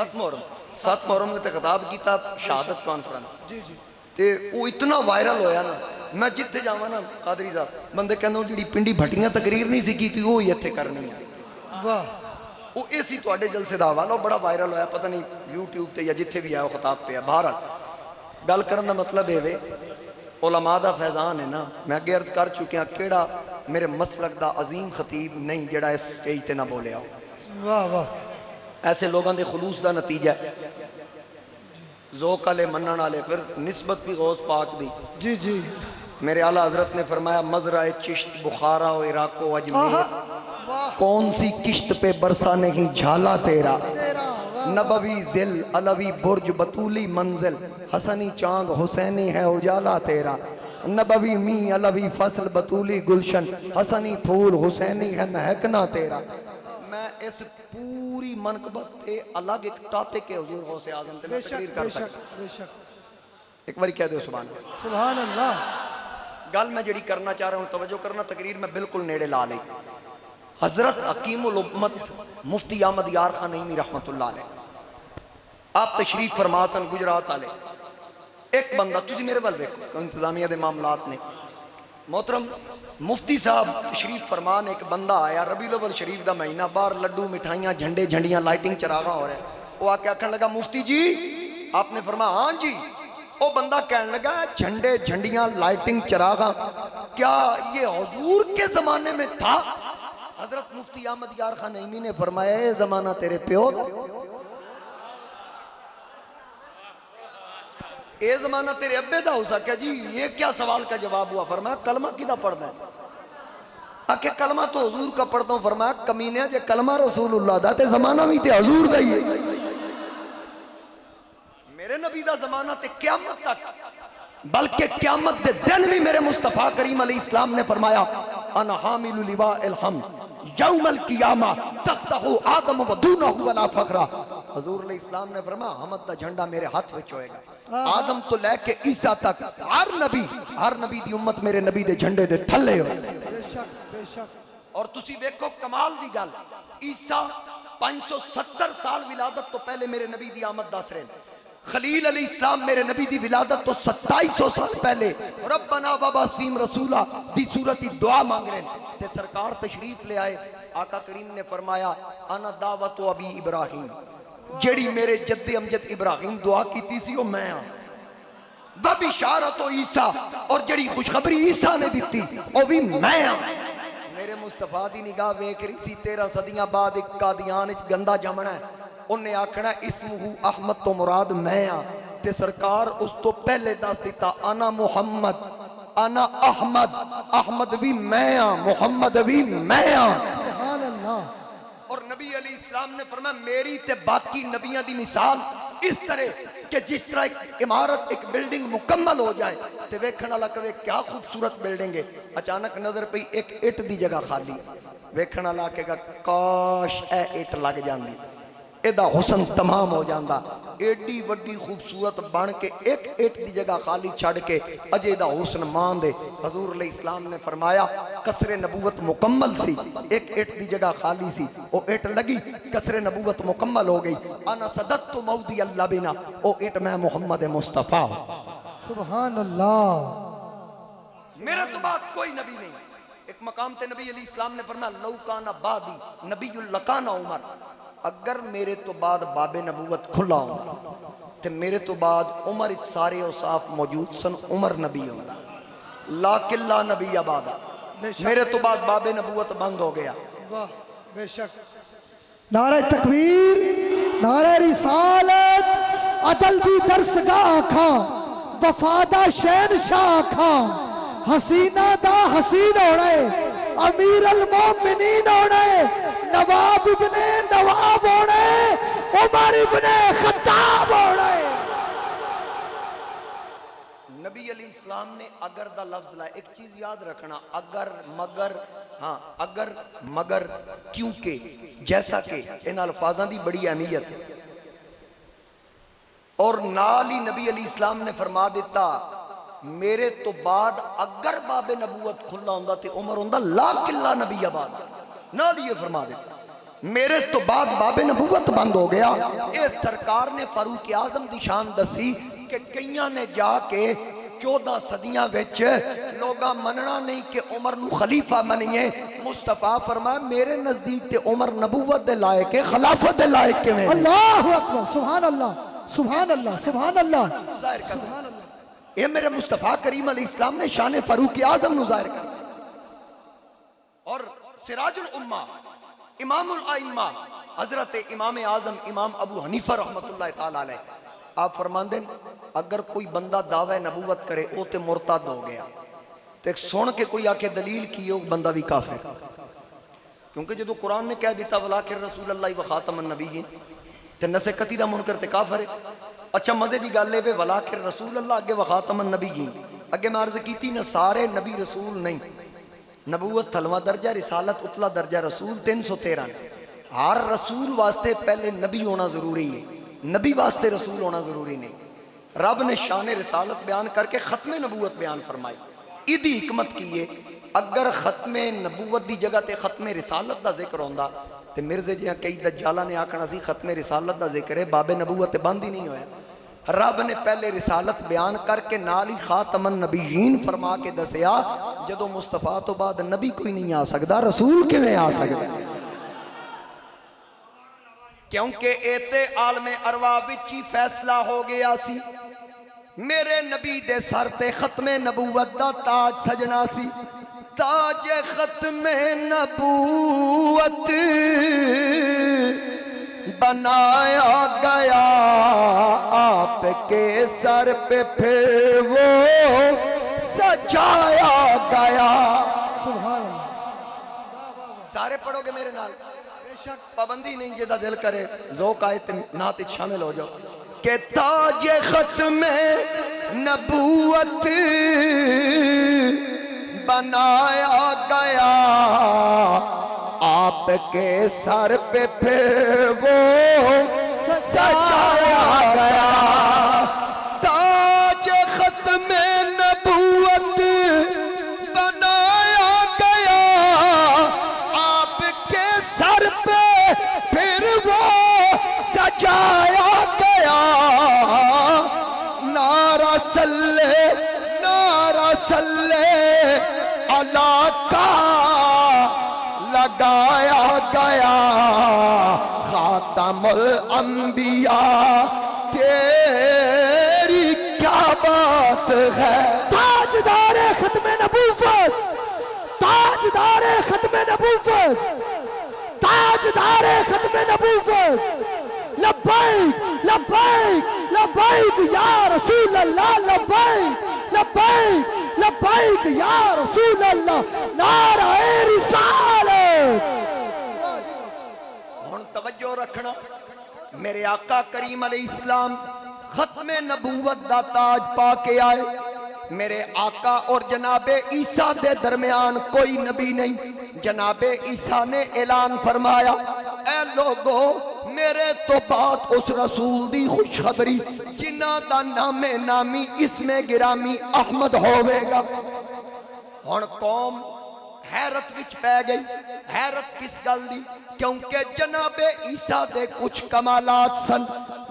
7 محرم تے خطاب کیتا شہادت کانفرنس جی جی تے وہ اتنا وائرل ہویا نا میں جتھے جاواں نا قادری صاحب بندے کہندے جڑی پنڈی بھٹیاں تقریر نہیں سی کیتی وہ ہی ایتھے کرنی ہے واہ وہ اسی تواڈے جلسے دا حوالہ بڑا وائرل ہویا پتہ نہیں یوٹیوب تے یا جتھے بھی آیا وہ خطاب پہ ہے بہرحال گل کرن دا مطلب ہے علماء دا فیضان ہے نا میں اگے عرض کر چکیا کیڑا میرے مسلک دا عظیم خطیب نہیں جڑا اس سٹیج تے نہ بولے آؤ واہ واہ ایسے لوگاں دے خلوص دا نتیجہ ہے ذوق والے منن والے پھر نسبت بھی غوث پاک دی جی جی میرے اعلیٰ حضرت نے فرمایا مزرعہ چشت بخارا و عراق و اجمیر کون سی کشت پہ برسا نہیں جھالا تیرا نبوی ذل علوی برج بطولی منزل حسنی چاند حسینی ہے اجالا تیرا نبوی می علوی فصل بطولی گلشن حسنی پھول حسینی ہے مہکنا تیرا میں اس پوری منقبت تے الگ ایک ٹاپک ہے حضور غوث اعظم تے میں تقریر کر سکتا بے شک ایک باری کہہ دو سبحان اللہ سبحان اللہ گل میں جڑی کرنا چاہ رہا ہوں توجہ کرنا تقریر میں بالکل نیڑے لا لئی حضرت حکیم الامت مفتی احمد یار خان نعیمی رحمت اللہ علیہ آپ تشریف فرما سن گجرات والے ایک بندہ تسی میرے بل ویکھو انتظامیہ دے معاملات نے محترم مفتی صاحب تشریف فرمان ایک بندہ آیا ربیع الاول شریف دا مہینہ باہر لڈو مٹھائیاں جھنڈے جھنڈیاں لائٹنگ چراغاں ہو رہے ہیں وہ آکے آکھن لگا مفتی جی آپ نے فرمایا ہاں جی وہ بندہ کہنے لگا جھنڈے جھنڈیاں لائٹنگ چراغاں کیا یہ حضور کے زمانے میں تھا حضرت مفتی احمد یار خان نعیمی نے فرمایا اے زمانہ تیرے پیو دا اے زمانہ تیرے ابے دا ہو سکیا جی یہ کیا سوال کا جواب ہوا فرمایا کلمہ کدھا پڑھنا ہے آکے کلمہ تو حضور کا پڑھتا ہوں فرمایا کمینے جے کلمہ رسول اللہ دا تے زمانہ بھی تے حضور دا ہی ہے میرے نبی دا زمانہ تے قیامت تک بلکہ قیامت دے دن بھی میرے مصطفیٰ کریم علیہ السلام نے فرمایا انا حامل لواء الحمد یوم القیامہ تختہ آدم و دونہ ولا فخرہ حضور علیہ السلام نے فرمایا حمد دا جھنڈا میرے ہاتھ وچ ہوئے گا آدم تو لے کے عیسیٰ تک ہر نبی دی امت میرے نبی دے جھنڈے دے تھلے ہوئے بے شک اور تسی ویکھو کمال دی گل عیسیٰ 570 سال ولادت تو پہلے میرے نبی دی آمد دس رہے ہیں خلیل علیہ السلام میرے نبی دی ولادت تو 2700 سال پہلے ربنا وبعث فیہم رسولا دی صورتی دعا مانگ رہے ہیں تے سرکار تشریف لے آئے آقا کریم نے فرمایا انا دعوت ابی ابراہیم جڑی میرے جد امجد ابراہیم دعا کی تیسی وہ میں ہاں وبشارت عیسیٰ اور جڑی خوشخبری عیسیٰ نے دیتی وہ بھی میں ہاں میرے مصطفیٰ دی نگاہ ویکھ رہی سی 13 صدیاں بعد ایک قادیان وچ گندا جمنا ہے، انہیں آکھنا اسمہ احمد تو مراد میں ہاں، تے سرکار اس تو پہلے دس دیتا انا محمد انا احمد، احمد بھی میں ہاں، محمد بھی میں ہاں۔ سبحان اللہ۔ اور نبی علیہ السلام نے فرمایا میری تے باقی نبیوں دی مثال اس طرح کہ جس طرح ایک عمارت ایک بلڈنگ مکمل ہو جائے تے ویکھن والا کہے کیا خوبصورت بلڈنگ ہے، اچانک نظر پئی ایک اٹ دی جگہ خالی، ویکھن والا کہے گا کاش اے اٹ لگ جاندی، ایدا حسن تمام ہو جاندہ، ایڈی وڈی خوبصورت بن کے ایک اٹ دی جگہ خالی چھڑ کے اجے دا حسن مان دے۔ حضور علیہ السلام نے فرمایا قصر نبوت مکمل سی، ایک اٹ دی جگہ خالی سی، وہ اٹ لگی قصر نبوت مکمل ہو گئی۔ انا صدقت موضع اللہ بنا، وہ اٹ میں محمد مصطفیٰ، سبحان اللہ۔ میرے تو بعد کوئی نبی نہیں۔ ایک مقام تے نبی علیہ السلام نے فرمایا لو کان بعدی نبی لکان عمر، اگر میرے تو بعد باب نبوت کھلا ہوں تے میرے تو بعد عمر سارے اوصاف موجود سن، عمر نبی ہوتا لیکن لا نبی آبادا، میرے تو بعد باب نبوت بند ہو گیا۔ واہ بے شک۔ نعرہ تکبیر، نعرہ رسالت، عدل دی درسگاہ کھاں، وفادہ شہنشاہ کھاں، حسینہ دا حسین ہونے، امیر المومنین ہونے، نواب ابن نواب ہونے، عمر ابن خطاب ہونے۔ نبی علیہ السلام نے اگر دا لفظ لائے، ایک چیز یاد رکھنا، اگر مگر، ہاں اگر مگر کیونکہ، جیسا کہ ان الفاظاں دی بڑی اہمیت ہے۔ اور نال ہی نبی علیہ السلام نے فرما دیتا میرے تو بعد اگر باب نبوت کھلا ہوندہ تے عمر ہوندہ لیکن لا نبی آباد، نال یہ فرما دیتا میرے تو بعد باب نبوت بند ہو گیا۔ اے سرکار نے فاروق اعظم دی شان دسی کہ کئیاں نے جا کے 14 صدیاں وچ لوگاں مننا نہیں کہ عمر نو خلیفہ منیے، مصطفیٰ فرمایا میرے نزدیک تے عمر نبوت دے لائق ہے، خلافت دے لائق کے میں اللہ اکبر، سبحان اللہ سبحان اللہ سبحان اللہ ظاہر کرنا۔ اے میرے مصطفیٰ کریم علیہ السلام نے شان فاروق اعظم نو ظاہر کرنا۔ اور سراج الامہ امام الائمہ حضرت امام اعظم امام ابو حنیفہ رحمت اللہ تعالیٰ علیہ، آپ فرمان دیں اگر کوئی بندہ دعوی نبوت کرے وہ تے مرتد ہو گیا، تو ایک سن کے کوئی آکے دلیل کی وہ بندہ بھی کافر، کیونکہ جدو قرآن نے کہہ دیتا وَلَٰكِن رسول اللہ وَخَاتَمَ النَّبِيِّينَ تے نسے قطعی دا منکر تے کافر ہے۔ اچھا مزے دی گل ہے وَلَٰكِن رسول اللہ اگے وَخَاتَمَ النَّبِيِّينَ، اگے میں عرض کیتی نہ سارے نبی رسول نہیں، نبوت تھلواں درجہ، رسالت اتلا درجہ، رسول 313 نے۔ ہر رسول واسطے پہلے نبی ہونا ضروری ہے، نبی واسطے رسول ہونا ضروری نہیں۔ رب نے شان رسالت بیان کر کے ختم نبوت بیان فرمائی، ایدی حکمت کی ہے اگر ختم نبوت دی جگہ تے ختم رسالت دا ذکر ہوندہ تے مرزے جہاں کئی دجالہ نے آکھنا سی ختم رسالت دا ذکر ہے، باب نبوت بند ہی نہیں ہویا۔ رب نے پہلے رسالت بیان کر کے نالی خاتم النبیین فرما کے دسیا جدو مصطفیٰ تو بعد نبی کوئی نہیں آ سکتا، رسول کیویں آ سکتا؟ کیونکہ ایتے عالم ارواح وچ ہی فیصلہ ہو گیا سی میرے نبی دے سر تے ختم نبوت دا تاج سجنا سی، تاج ختم نبوت بنایا گیا آپ کے سر پہ پھر وہ سجایا گیا۔ سبحان اللہ۔ سارے پڑھو گے میرے نال، پابندی نہیں جدا دل کرے ذوق آئے نعت شامل ہو جاؤ کہ تاج ختم نبوت بنایا گیا آپ کے سر پہ پھر وہ سجایا گیا۔ تاج ختم نبوت بنایا گیا آپ کے سر پہ پھر وہ سجایا گیا۔ نعرہ صلی نعرہ صلی علی کا لگایا گیا خاتم الانبیاء تیری کیا بات ہے۔ تاجدار ختم نبوت، تاج تاجدار ختم نبوت، تاجدار ختم نبوت، لبیک لبیک لبیک یا رسول اللہ، لبیک لبیک لبیک یا رسول اللہ، نعرہ رسالت۔ ہن توجہ رکھنا، میرے آقا کریم علیہ السلام ختم نبوت دا تاج پا کے آئے۔ میرے آقا اور جناب عیسیٰ دے درمیان کوئی نبی نہیں۔ جناب عیسیٰ نے اعلان فرمایا، اے لوگو میرے تو بعد اس رسول دی خوشخبری جنہ دا نام نامی اسم گرامی احمد ہوئے گا۔ ہن قوم حیرت وچ پہ گئی۔ حیرت کس گل دی؟ کیونکہ جناب عیسیٰ دے کچھ کمالات سن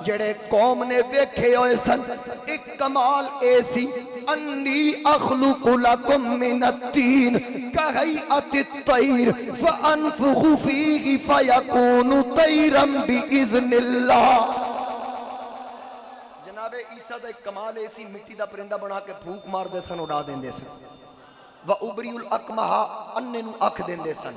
جڑے قوم نے دیکھے ہوئے سن۔ ایک کمال ایسی، انی اخلق لکم من الطین کہیئت الطیر فانفخ فیہ فیکون طیرا باذن اللہ۔ جناب عیسیٰ دا ایک کمال ایسی، مٹی دا پرندہ بنا کے پھوک مار دے سن، اڑا دیں دے سن۔ وَأُبْرِئُ الْأَكْمَحَ اننے نو اکھ دیں دے سن،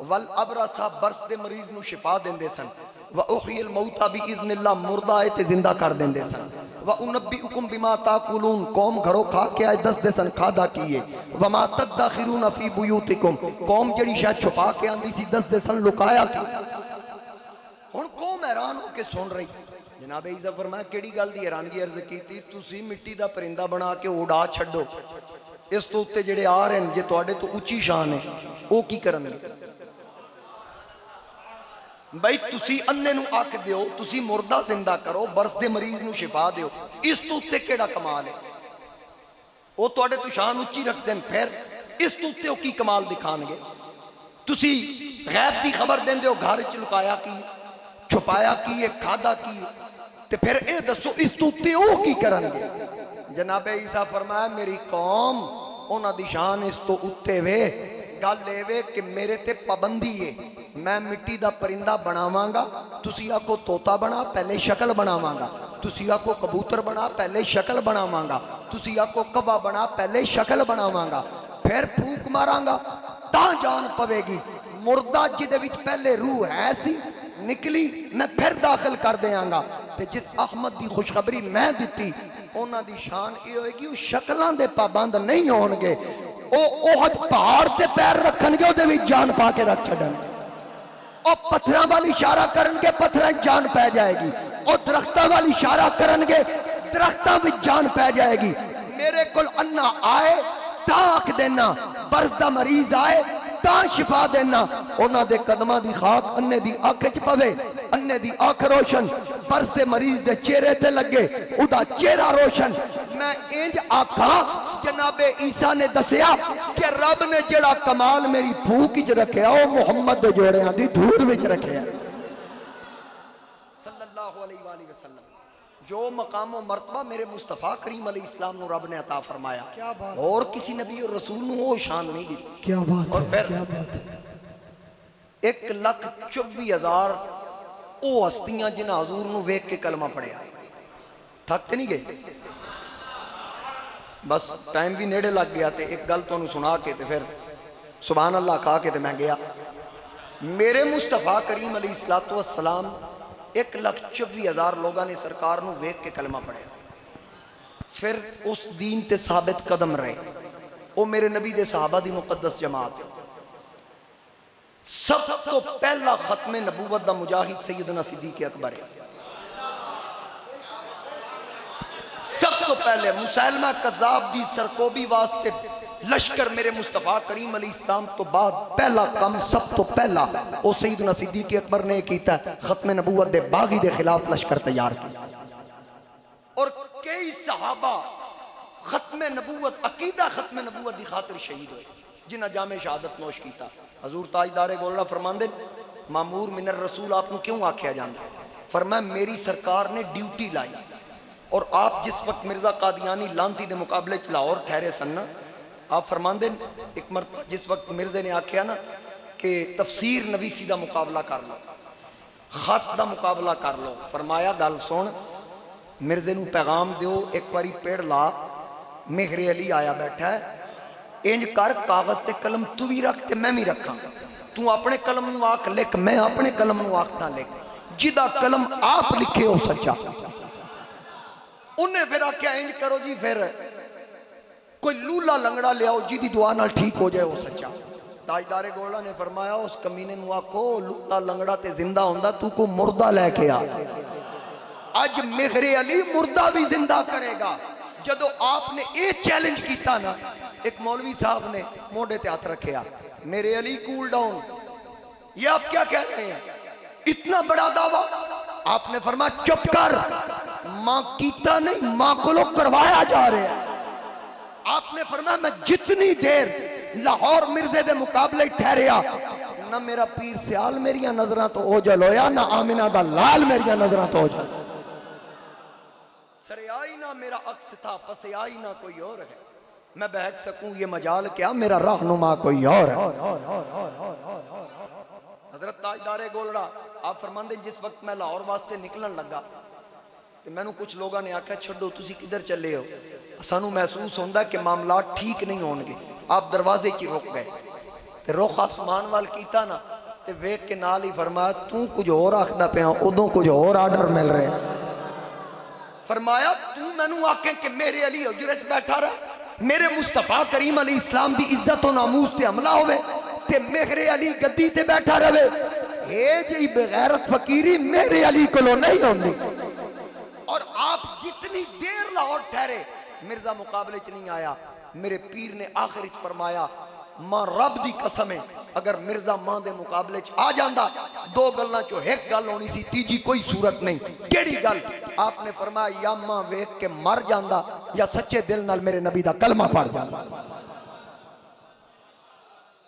والابرص برس دے مریض نو شفا دیں دے سن، وَأُحْيِي الْمَوْتَى بِإِذْنِ اللَّهِ مردہ آئے تے زندہ کر دیں دے سن، وَأُنَبِّئُكُمْ بِمَا تَأْكُلُونَ قوم گھروں کھا کے آئے دس دے سن کھادا کیے، وَمَا تَدَّخِرُونَ فِي بُيُوتِكُمْ قوم جڑی شاید چھپا کے آندی سی دس دے سن لکایا کی۔ ہن قوم حیران ہو کے سن رہی۔ جناب عیسیٰ فرمایا کیڑی گل دی حیرانگی عرض کیتی، تسی مٹی دا پرندہ بنا کے اڑا چھڈو، اس تو اتے جڑے آ رہے ہیں جے تواڈے تو اونچی شان ہے او کی کرن گے؟ بھائی تسی اننے نو آکھ دیو، تسی مردہ زندہ کرو، برس دے مریض نو شفا دیو، اس تو اتے کیڑا کمال ہے؟ او تواڈے تو شان اونچی رکھ دین، پھر اس تو اتے او کی کمال دکھان گے؟ تسی غیب دی خبر دین دیو، گھر وچ لکایا کی، چھپایا کی، کھادا کی، تے پھر اے دسو اس تو اتے او کی کرن گے؟ جناب عیسیٰ فرمایا میری قوم اونا دی شان اس تو اتے وے، گل لے وے کہ میرے تے پابندی ہے، میں مٹی دا پرندہ بناواں گا، تسی آکو طوطا بنا پہلے شکل بناواں گا، تسی آکو کبوتر بنا پہلے شکل بناواں گا، تسی آکو کبا بنا پہلے شکل بناواں گا، پھر پھوک ماراں گا تاں جان پوے گی۔ مردہ جدے وچ پہلے روح ہے سی نکلی میں پھر داخل کر دیاں گا، تے جس احمد دی خوشخبری میں دیتی اونا دی شان یہ ہوئے گی، وہ شکلان دے پابند نہیں ہون گے، او احد پہاڑ تے پیر رکھن گے، او دے بھی جان پا کے رکھ چھڑن گے، او پتھران والی اشارہ کرن گے، پتھران جان پہ جائے گی، او درختہ والی اشارہ کرن گے، درختہ بھی جان پہ جائے گی۔ میرے کل انہ آئے تاک دینا، برزدہ مریض آئے تاں شفا دینا، اونا دے قدمہ دی خاک اننے دی آنکھ چ پوے، اننے دی آنکھ روشن، برس دے مریض دے چہرے تے لگے، ادا چہرہ روشن۔ میں انج آکھا جناب عیسیٰ نے دسیا کہ رب نے جڑا کمال میری پھوک وچ رکھیا او محمد دے جوڑیاں دی دھور وچ رکھیا صلی اللہ علیہ وآلہ وسلم۔ جو مقام و مرتبہ میرے مصطفیٰ کریم علیہ السلام نو رب نے عطا فرمایا، اور کسی نبی اور رسول نو وہ شان نہیں دی۔ کیا بات اور ہے، پھر کیا بات ہے۔ 1,24,000 او ہستیاں جنہاں حضور نو ویک کے کلمہ پڑھیا، تھکتے نہیں گئے؟ بس ٹائم بھی نیڑے لگ گیا تے ایک گل تو انہوں سنا کے تے پھر سبحان اللہ کہا کے تے میں گیا۔ میرے مصطفیٰ کریم علیہ السلام 1,24,000 لوگاں نے سرکار نو ویک کے کلمہ پڑھے، پھر اس دین تے ثابت قدم رہے۔ وہ میرے نبی دے صحابہ دی مقدس جماعت ہے۔ سب تو پہلا ختم نبوت دا مجاہد سیدنا صدیق اکبر ہے۔ سب تو پہلے مسلمہ کذاب دی سرکوبی واسطے لشکر میرے مصطفیٰ کریم علیہ السلام تو بعد پہلا کام سب تو پہلا او سیدنا صدیق اکبر نے کیتا ہے، ختم نبوت دے باغی دے خلاف لشکر تیار کیا۔ اور کئی صحابہ ختم نبوت، عقیدہ ختم نبوت دی خاطر شہید ہوئے، جنہ جامع شہادت نوش کیتا۔ حضور تاجدار گولڑا فرماندے مامور من الرسول آپ کو کیوں آکھیا جاندہ؟ فرمایا میری سرکار نے ڈیوٹی لائی، اور آپ جس وقت مرزا قادیانی لانتی دے مقابلے لاہور ٹھہرے سننا، آپ فرماندے ایک مرتبہ جس وقت مرزے نے آکھیا نا کہ تفسیر نویسی دا مقابلہ کر لو، خط دا مقابلہ کر لو، فرمایا گل سن، مرزے نو پیغام دیو ایک باری پیڑ لا، مہر علی آیا بیٹھا ہے، انج کر کاغذ تے قلم تو بھی رکھ تے میں بھی رکھاں تو اپنے قلم نو آکھ لکھ میں اپنے قلم نو آکھتا لکھ جدا قلم آپ لکھے ہو سچا انہیں پھر آکھیا انج کرو جی پھر کوئی لولا لنگڑا لے آؤ جی دی دعا نال ٹھیک ہو جائے ہو سچا تاجدار گولڈا نے فرمایا اس کمینے نو آکھو لولا لنگڑا تے زندہ ہوندہ تو کو مردہ لے کے آ آج مہر علی مردہ بھی زندہ کرے گا جدو آپ نے ایک چیلنج کیتا نا ایک مولوی صاحب نے موڑے تے ہاتھ رکھیا میرے علی کول ڈاؤن یہ آپ کیا کہہ رہے ہیں اتنا بڑا دعویٰ آپ نے فرمایا چپ کر ماں کیتا نہیں ماں کو لوگ کروایا جا رہے ہیں آپ نے فرمایا میں جتنی دیر لاہور مرزے دے مقابلے ٹھہریا نہ میرا پیر سیال میریاں نظران تو اوجل ہویا نہ آمینہ دا لال میریاں نظران تو اوجل سریائی نہ میرا عکس تھا فسیائی نہ کوئی اور ہے میں بہک سکوں یہ مجال کیا میرا رہنما کوئی اور ہے حضرت تاجدار گولڑا آپ فرماندے جس وقت میں لاہور واسطے نکلن لگا کہ میں نے کچھ لوگاں نے آکھا چھڑو تسی کدھر چلے ہو سانو محسوس ہوندہ کہ معاملات ٹھیک نہیں ہونگے آپ دروازے کی رک گئے تے رخ آسمان وال کیتا نا تے ویک کے نال ہی فرمایا تو کچھ اور آخدہ پہ ہاں ادھوں کچھ اور آرڈر مل رہے ہیں فرمایا تو میں نے آکھیں کہ میرے علی حجرت بیٹھا رہا میرے مصطفیٰ کریم علیہ السلام دی عزت و ناموس تے حملہ ہوئے تے میرے علی گدی تے بیٹھا رہے اے جی بغیرت فقیری میرے علی کو لو نہیں ہوندی اور آپ جتنی دیر لاہور ٹھہرے مرزا مقابلے چ نہیں آیا میرے پیر نے آخر فرمایا ماں رب دی قسم ہے اگر مرزا ماں دے مقابلے چ آ جاندہ دو گلنا چو ایک گل ہونی سی تیجی کوئی صورت نہیں کیڑی گل آپ نے فرمایا یا ماں ویک کے مر جاندہ یا سچے دل نال میرے نبی دا کلمہ پڑھ جاندہ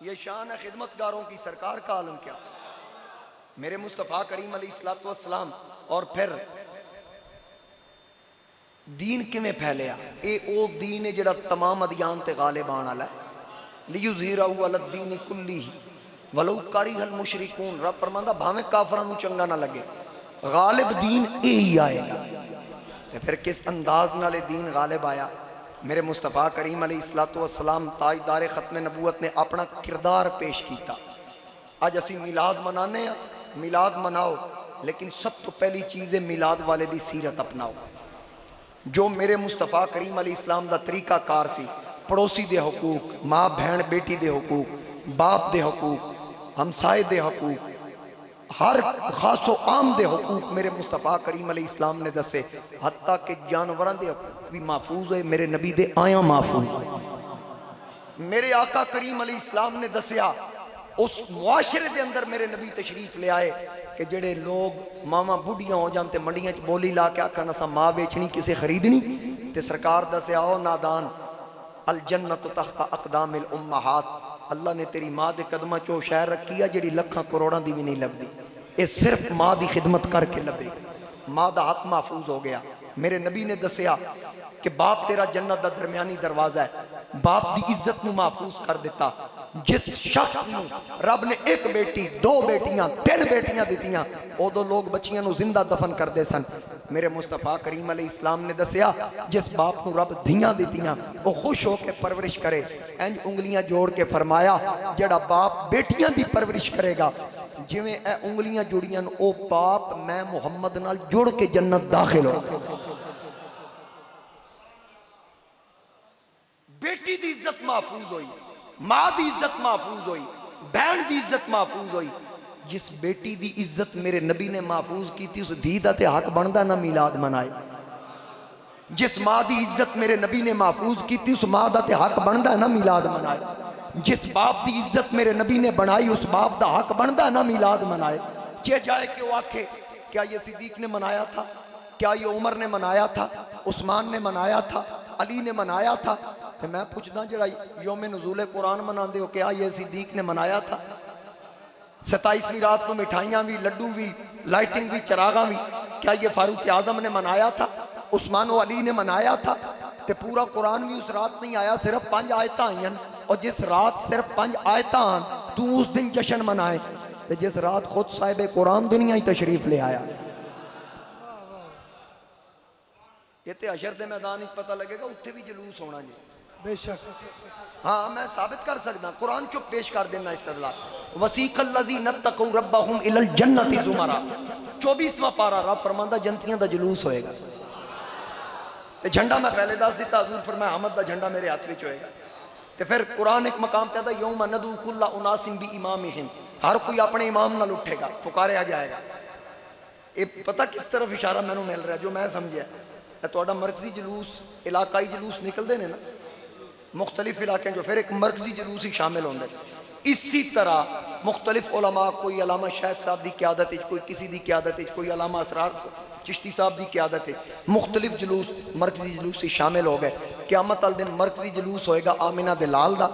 یہ شان ہے خدمتگاروں کی سرکار کا عالم کیا میرے مصطفیٰ کریم علیہ السلام اور پھر دین کمیں پھیلیا اے او دین ہے جڑا تمام ادیان تے غالب آنا لائے لیُظہرہو علی الدین کلہ ولو کریہ المشرکون رب فرماندہ بھامیں کافرانو چنگا نہ لگے غالب دین اے ہی آئے گا تے پھر کس انداز نالے دین غالب آیا میرے مصطفیٰ کریم علیہ السلام تاجدار ختم نبوت نے اپنا کردار پیش کیتا آج اسی میلاد منانے ہیں میلاد مناؤ لیکن سب تو پہلی چیز ہے میلاد والے دی سیرت اپناؤ جو میرے مصطفیٰ کریم علیہ السلام دا طریقہ کار سی پڑوسی دے حقوق ماں بہن بیٹی دے حقوق باپ دے حقوق ہمسائے دے حقوق ہر خاص و عام دے حقوق میرے مصطفیٰ کریم علیہ السلام نے دسے حتیٰ کہ جانوران دے حقوق بھی محفوظ ہوئے میرے نبی دے آیاں محفوظ ہوئے میرے آقا کریم علیہ السلام نے دسیا اس معاشرے دے اندر میرے نبی تشریف لے آئے کہ جڑے لوگ ماما بڑھیاں ہو جانتے منڈیاں چ بولی لا کے آکھا نسا ماں بیچنی کسے خریدنی تے سرکار دسے آؤ نادان الجنت تحت اقدام الامہات اللہ نے تیری ماں دے قدمہ چو شہر رکھی ہے جڑی لکھاں کروڑاں دی بھی نہیں لگ دی اے صرف ماں دی خدمت کر کے لبے ماں دا حق محفوظ ہو گیا میرے نبی نے دسیا کہ باپ تیرا جنت دا درمیانی دروازہ ہے باپ دی عزت نو محفوظ کر دیتا جس شخص نو رب نے ایک بیٹی دو بیٹیاں تین بیٹیاں دیتیاں او دو لوگ بچیاں نو زندہ دفن کر دے سن میرے مصطفیٰ کریم علیہ السلام نے دسیا جس باپ نو رب دھیاں دیتیاں وہ خوش ہو کے پرورش کرے انج انگلیاں جوڑ کے فرمایا جڑا باپ بیٹیاں دی پرورش کرے گا جویں اے انگلیاں جوڑیاں او باپ میں محمد نال جوڑ کے جنت داخل ہو بیٹی دی عزت محفوظ ہوئی ماں دی عزت محفوظ ہوئی بہن دی عزت محفوظ ہوئی جس بیٹی دی عزت میرے نبی نے محفوظ کی تھی اس دیدہ تے حق بندہ نہ میلاد منائے جس ماں دی عزت میرے نبی نے محفوظ کی تھی اس ماں دا تے حق بندہ نہ میلاد منائے جس باپ دی عزت میرے نبی نے بنائی اس باپ دا حق بندہ نہ میلاد منائے چہ جائے کہ وہ آکھے کیا یہ صدیق نے منایا تھا کیا یہ عمر نے منایا تھا عثمان نے منایا تھا علی نے منایا تھا تو میں پوچھتا جڑا یوم نزول قرآن منان دے ہو کیا یہ صدیق نے منایا تھا 27ویں رات کو مٹھائیاں بھی لڈو بھی لائٹنگ بھی چراغاں بھی کیا یہ فاروق اعظم نے منایا تھا عثمان و علی نے منایا تھا تے پورا قرآن بھی اس رات نہیں آیا صرف 5 آیتاں آئیں اور جس رات صرف 5 آیتاں آن تو اس دن جشن منائے تے جس رات خود صاحب قرآن دنیا ہی تشریف لے آیا یہ تے حشر دے میدان ہی پتہ لگے گا اتھے بھی جلوس ہونا جی بے شک ہاں میں ثابت کر سکتا قرآن چپ پیش کر دینا استدلال وسیق الذین اتقوا ربهم الی الجنۃ زمرا 24واں پارا رب فرماندا جنتیاں دا جلوس ہوئے گا تے جھنڈا میں پہلے دس دیتا حضور فرمایا احمد دا جھنڈا میرے ہاتھ وچ ہوئے گا تے پھر قرآن ایک مقام تے آتا یوم ندعو کل اناس بامامہم ہر کوئی اپنے امام نال اٹھے گا پکاریا جائے گا یہ پتہ کس طرف اشارہ میں مل رہا جو میں سمجھیا ہے تہاڈا مرکزی جلوس علاقائی جلوس نکلدے نے نا مختلف علاقے جو پھر ایک مرکزی جلوس ہی شامل ہوندے اسی طرح مختلف علماء کوئی علامہ شاہد صاحب دی قیادت ہے کوئی کسی دی قیادت ہے کوئی علامہ اسرار چشتی صاحب دی قیادت ہے مختلف جلوس مرکزی جلوس سے شامل ہو گئے قیامت والے دن مرکزی جلوس ہوئے گا آمنہ دلال دا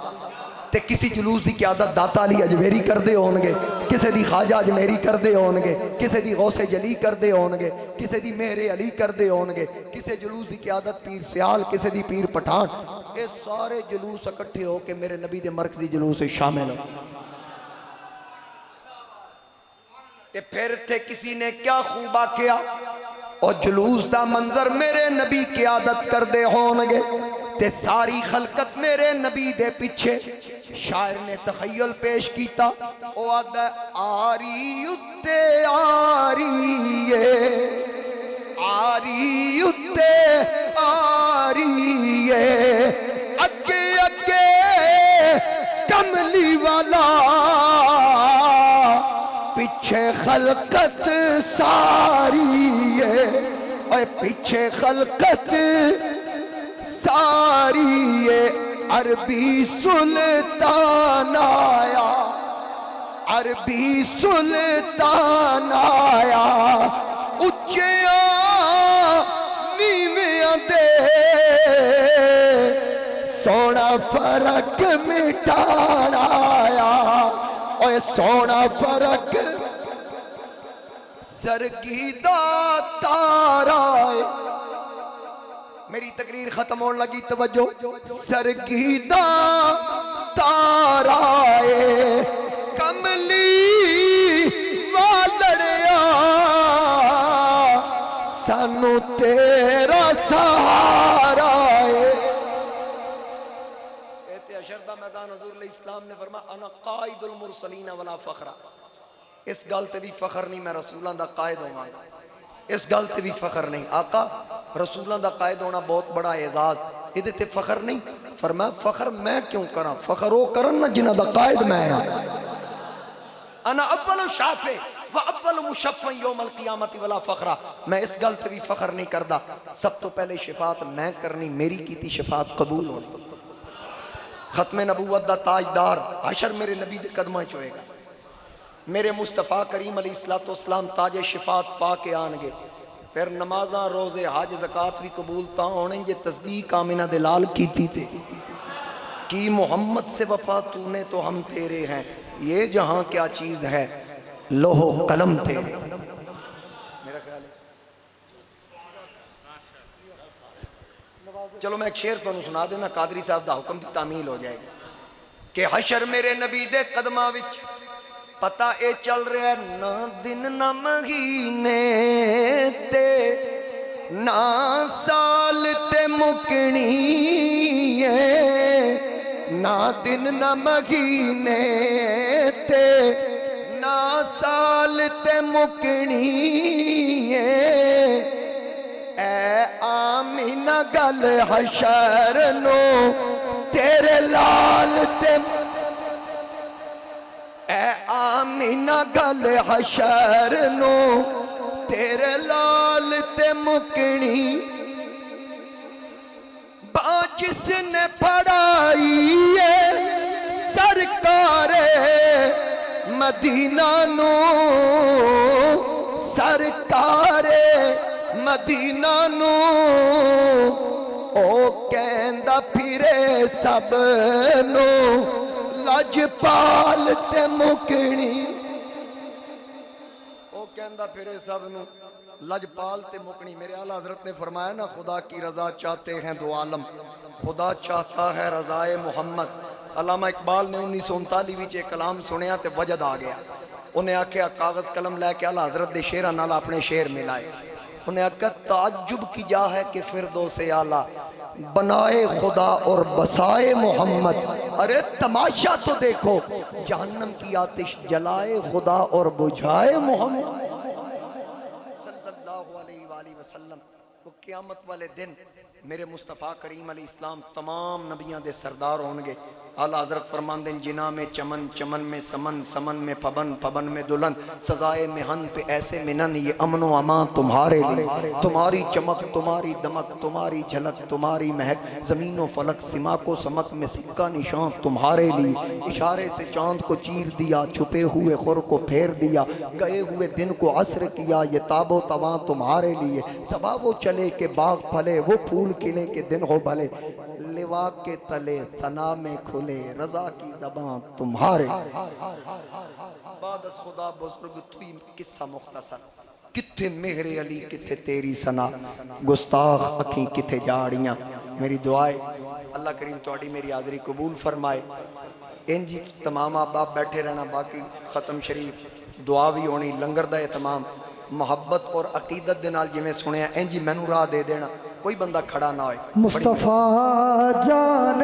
تے کسی جلوس دی قیادت داتا علی اجمیری کر دے ہونگے کسی دی خواجہ اجمیری کر دے ہونگے کسی دی غوث جلی کر دے ہونگے کسی دی مہر علی کر دے ہونگے کسی جلوس دی قیادت پیر سیال کسی دی پیر پٹھان یہ سارے جلوس اکٹھے ہو کے میرے نبی دے مرکزی جلوس سے شامل ہو تے پھر تھے کسی نے کیا خوبہ کیا اور جلوس دا منظر میرے نبی قیادت کر دے ہونگے تے ساری خلقت میرے نبی دے پیچھے شاعر نے تخیل پیش کیتا او آدھا آری اتے آریے آری اتے آریے اگے اگے کملی والا پیچھے خلقت ساری ہے اے پیچھے خلقت ساری ہے عربی سلطان آیا عربی سلطان آیا اچھیا نیویاں دے سونا فرق مٹانا آیا اوے سونا فرق سرگیدہ تارا میری تقریر ختم ہونے لگی توجہ سرگیدہ تارا کملی والڑیا سانو تیرا سہارا ایتے اشردہ میدان حضور علیہ السلام نے فرمایا انا قائد المرسلین ولا فخرہ اس گل تے بھی فخر نہیں میں رسولاں دا قائد ہوں اس گل تے بھی فخر نہیں آقا رسولاں دا قائد ہونا بہت بڑا اعزاز یہ تے فخر نہیں فرمایا فخر میں کیوں کرا فخر وہ کرن نہ جنہ دا قائد میں ہاں انا اول شافع و اول مشفع یوم القیامت ولا فخرہ میں اس گل تے بھی فخر نہیں کردا سب تو پہلے شفاعت میں کرنی میری کیتی شفاعت قبول ہونی ختم نبوت دا تاجدار حشر میرے نبی دے قدماں چ ہوئے گا میرے مصطفیٰ کریم علیہ السلام تاج شفاعت پا کے آنگے پھر نمازاں روزے حج زکاة بھی قبول تا ہونے جے تصدیق آمنہ دلال کیتی تھے کی محمد سے وفا تو نے تو ہم تیرے ہیں یہ جہاں کیا چیز ہے لوح قلم تیرے میرا خیال ہے چلو میں ایک شعر تو سنا دینا قادری صاحب دا حکم دی تعمیل ہو جائے گا کہ حشر میرے نبی دے قدمہ وچ پتہ اے چل رہا ہے نہ دن نہ مہینے تے نہ سال تے مکنی ہے نہ دن نہ مہینے تے نہ سال تے مکنی ہے اے آمینہ گل حشر نو تیرے لال تے اے آمینہ گل حشر نو تیرے لال تے مکنی با جس نے پڑھائی ہے سرکار مدینہ نو سرکار مدینہ نو او کہندا پھرے سب نو لج پال تے مکنی او کہندا پھرے سب نو لج پال تے مکنی میرے اعلیٰ حضرت نے فرمایا نا خدا کی رضا چاہتے ہیں دو عالم خدا چاہتا ہے رضائے محمد علامہ اقبال نے 1939 وچ ایک کلام سنیا تے وجد آ گیا انہیں آکھیا کاغذ قلم لے کے اعلیٰ حضرت دے شعراں نال اپنے شعر ملائے انہیں کہا تعجب کی جا ہے کہ فردوس اعلیٰ بنائے خدا اور بسائے محمد، ارے تماشا تو دیکھو، جہنم کی آتش جلائے خدا اور بجھائے محمد صلی اللہ علیہ وآلہ وسلم۔ وہ قیامت والے دن میرے مصطفیٰ کریم علیہ السلام تمام نبیاں دے سردار ہونگے۔ اعلیٰ حضرت فرماندے ہیں جنا میں چمن، چمن میں سمن، سمن میں پبن، پبن میں دلہن، سزائے محن پہ ایسے منن، یہ امن و امان تمہارے لیے، تمہاری چمک، تمہاری دمک، تمہاری جھلک، تمہاری مہک، زمین و فلک، سماک و سمک میں سکہ نشان تمہارے لیے، اشارے سے چاند کو چیر دیا، چھپے ہوئے خور کو پھیر دیا، گئے ہوئے دن کو عصر کیا، یہ تاب و تواں تمہارے لیے، صبا وہ چلے کہ باغ پھلے، وہ پھول کھلے کہ دن ہو بھلے، لوا کے تلے ثنا میں کھلے، رضا کی زبان تمہارے۔ بعد از خدا بزرگ توی قصہ مختصر، کتھے مہر علی کتھے تیری سنا، گستاخ اکھیں کتھے جاڑیاں۔ میری دعائے اللہ کریم توڑی میری حاضری قبول فرمائے۔ انجی تمام آپ بیٹھے رہنا، باقی ختم شریف دعا بھی ہونی، لنگر دا اہتمام محبت اور عقیدت دے نال جی میں سنیا، انجی مینوں راہ دے دینا، کوئی بندہ کھڑا نہ ہوئے۔ مصطفیٰ جان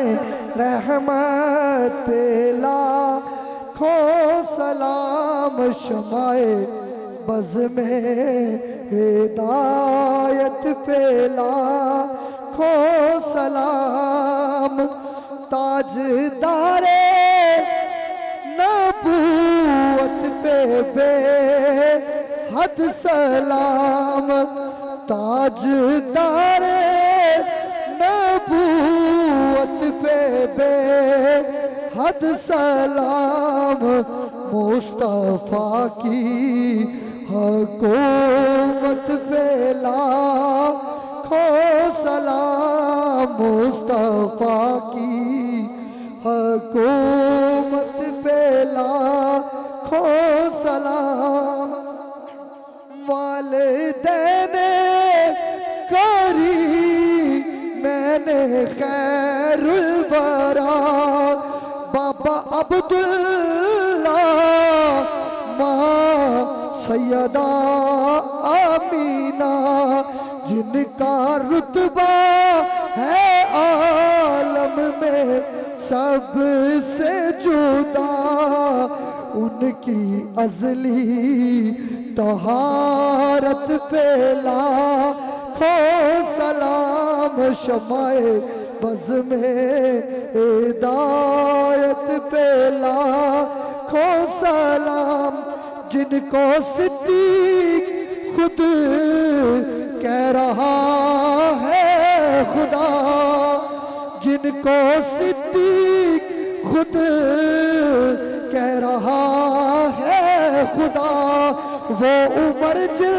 رحمت پہ لاکھوں سلام، شمع بز میں ہدایت پہ لاکھوں سلام، تاجدار نبوت پہ بے حد سلام، تاجدار نبوت پہ بے حد سلام، مصطفیٰ کی حکومت پہ لاکھوں سلام، مصطفیٰ کی حکومت پہ لاکھوں سلام، والدین کری میں نے خیر الورا، بابا عبداللہ، ماں سیدہ آمینہ، جن کا رتبہ ہے عالم میں سب سے جدا، ان کی ازلی طہارت پہ لاکھوں سلام، شمع بز میں ہدایت پہ لاکھوں سلام، جن کو صدیق خود کہہ رہا ہے خدا، جن کو صدیق خود کہہ رہا ہے خدا، وہ عمر جن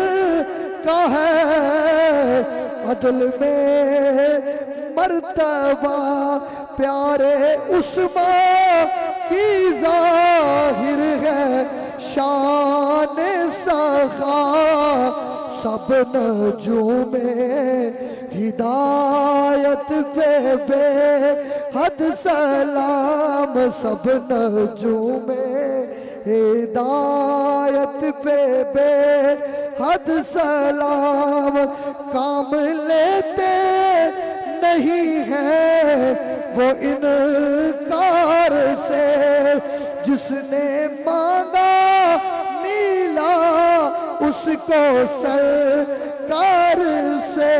کا ہے عدل میں مرتبہ، پیارے عثمان کی ظاہر ہے شان سخا، سب نجوم ہدایت پہ بے حد سلام، سب نجوم ہدایت پہ بے حد سلام، کام لیتے نہیں ہے وہ انکار سے، جس نے مانگا میلا اس کو سرکار سے،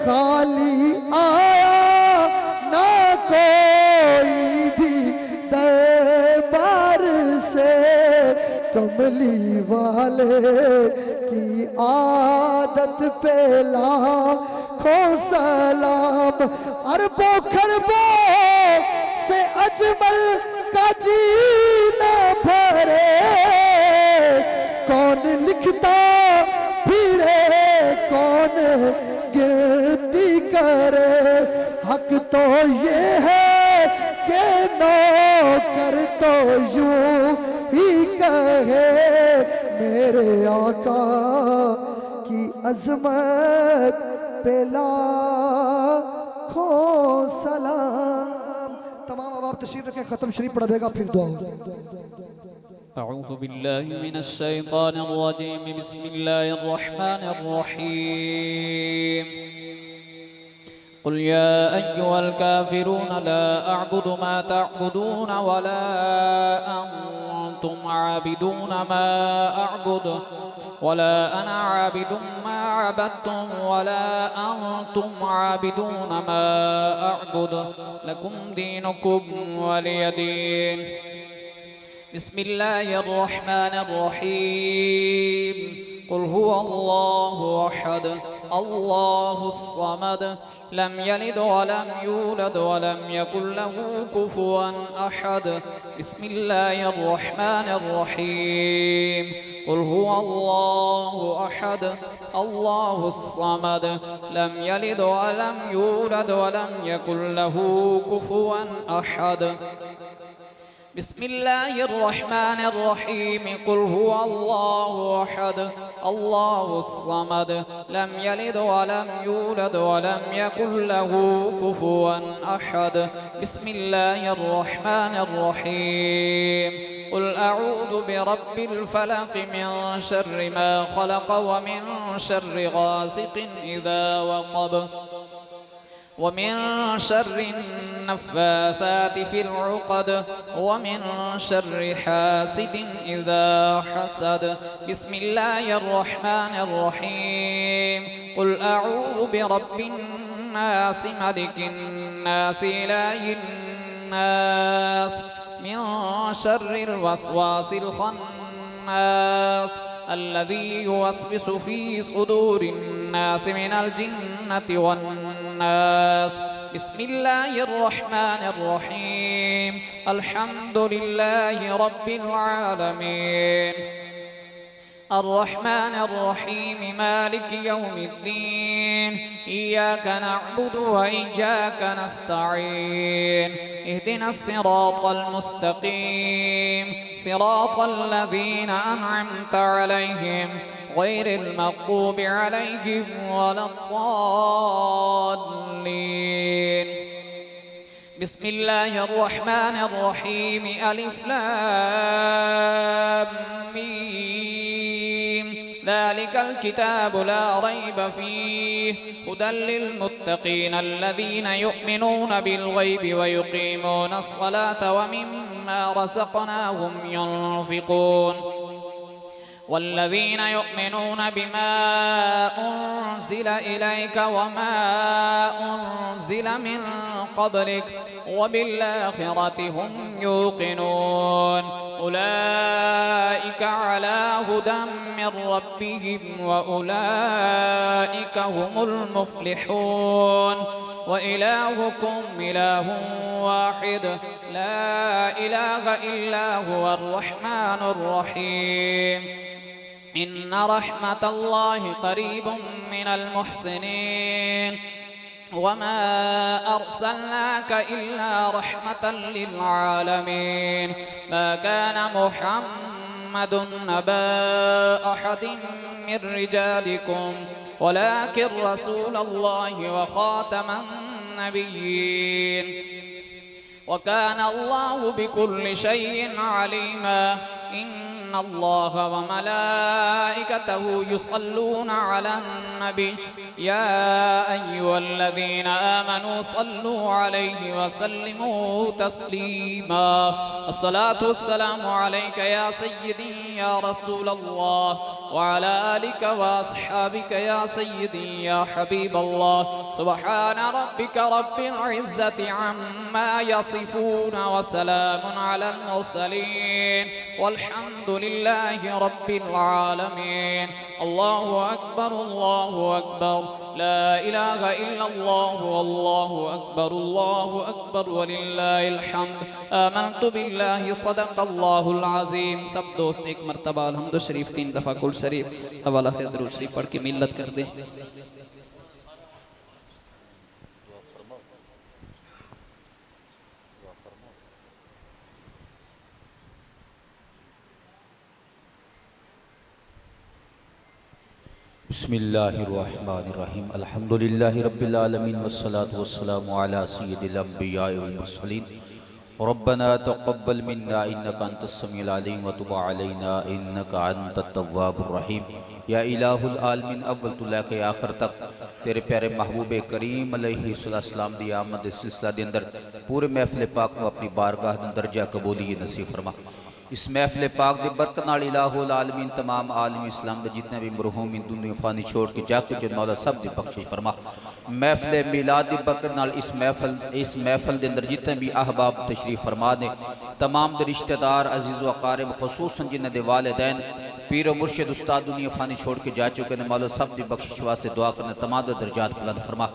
خالی آیا نہ کوئی بھی دربار سے، کملی والے کی عادت پہ لاکھوں سلام، اربوں خربوں سے اجمل کا جینا بھرے، کون لکھتا پھرے کون گنتی کرے، حق تو یہ ہے کہ نوکر تو یوں ہی کہے، میرے آقا کی عظمت پہ لاکھوں سلام۔ تمام اب آپ تشریف رکھیں، ختم شریف پڑھا دے گا پھر دعا ہو جائے۔ أعوذ بالله من الشيطان الرجيم. بسم الله الرحمن الرحيم. قل يا أيها الكافرون لا أعبد ما تعبدون ولا أنتم عابدون ما أعبد ولا أنا عابد ما عبدتم ولا أنتم عابدون ما أعبد لكم دينكم ولي دين. بسم الله الرحمن الرحيم. قل هو الله أحد الله الصمد لم يلد ولم يولد ولم يكن له كفوا أحد. بسم الله الرحمن الرحيم. قل هو الله أحد الله الصمد لم يلد ولم يولد ولم يكن له كفوا أحد. بسم الله الرحمن الرحيم. قل هو الله أحد الله الصمد لم يلد ولم يولد ولم يكن له كفوا أحد. بسم الله الرحمن الرحيم. قل أعوذ برب الفلق من شر ما خلق ومن شر غاسق إذا وقب ومن شر النفاثات في العقد ومن شر حاسد إذا حسد. بسم الله الرحمن الرحيم. قل أعوذ برب الناس ملك الناس إله الناس من شر الوسواس الخناس الذي يوسوس في صدور الناس من الجنة والناس. بسم الله الرحمن الرحيم. الحمد لله رب العالمين الرحمن الرحيم مالك يوم الدين إياك نعبد وإياك نستعين اهدنا الصراط المستقيم صراط الذين أنعمت عليهم غير المغضوب عليهم ولا الضالين. بسم الله الرحمن الرحيم. ألف لام ميم ذلك الكتاب لا ريب فيه هدى للمتقين الذين يؤمنون بالغيب ويقيمون الصلاة ومما رزقناهم ينفقون والذين يؤمنون بما أنزل إليك وما أنزل من قبلك وبالآخرة هم يوقنون أولئك على هدى من ربهم وأولئك هم المفلحون. وإلهكم إله واحد لا إله إلا هو الرحمن الرحيم. إن رحمة الله قريب من المحسنين وما أرسلناك إلا رحمة للعالمين. ما كان محمد نبا أحد من رجالكم ولكن رسول الله وخاتم النبيين وكان الله بكل شيء عليما. إن الله وملائكته يصلون على النبي يا أيها الذين آمنوا صلوا عليه وسلموا تسليما. الصلاة والسلام عليك يا سيدي يا رسول الله وعلى آلك وأصحابك يا سيدي يا حبيب الله. سبحان ربك رب العزة عما يصفون وسلام على المرسلين والحمد لله رب العالمين. الله أكبر الله أكبر لا إله إلا الله والله أكبر الله أكبر ولله الحمد. آمنت بالله صدق الله العظيم. سب دوست ایک مرتبہ الحمد شریف 3 دفعہ کل شریف حوالہ خیر درود شریف پڑھ کے ملت کر دیں. بسم اللہ الرحمن الرحیم. الحمدللہ رب العالمین والصلاة والسلام علی سید الانبیاء والمرسلین ربنا تقبل منا انك انت السميع العليم وتب علينا انك انت التواب الرحیم۔ یا الہ العالمین، اول تو لے کے آخر تک تیرے پیارے محبوب کریم علیہ السلام دی آمد سلسلہ دے اندر پورے محفل پاک کو اپنی بارگاہ دے اندر درجہ قبولی نصیب فرما۔ اس محفل پاک دے برکت نال الہ العالمین تمام عالم اسلام دے جتنے بھی مرحوم دنیا فانی چھوڑ کے جا کے جو مولا سب دی بخشش فرما۔ محفل میلاد دی برکت نال اس محفل دے اندر جتنے بھی احباب تشریف فرما دے، تمام دے رشتہ دار عزیز و اقارب خصوصاً جنہ دے والدین پیر و مرشد استاد دنیا فانی چھوڑ کے جا چکے نے، مولا سب دی بخشش واسطے دعا کرنے، تمام دے درجات بلند فرما۔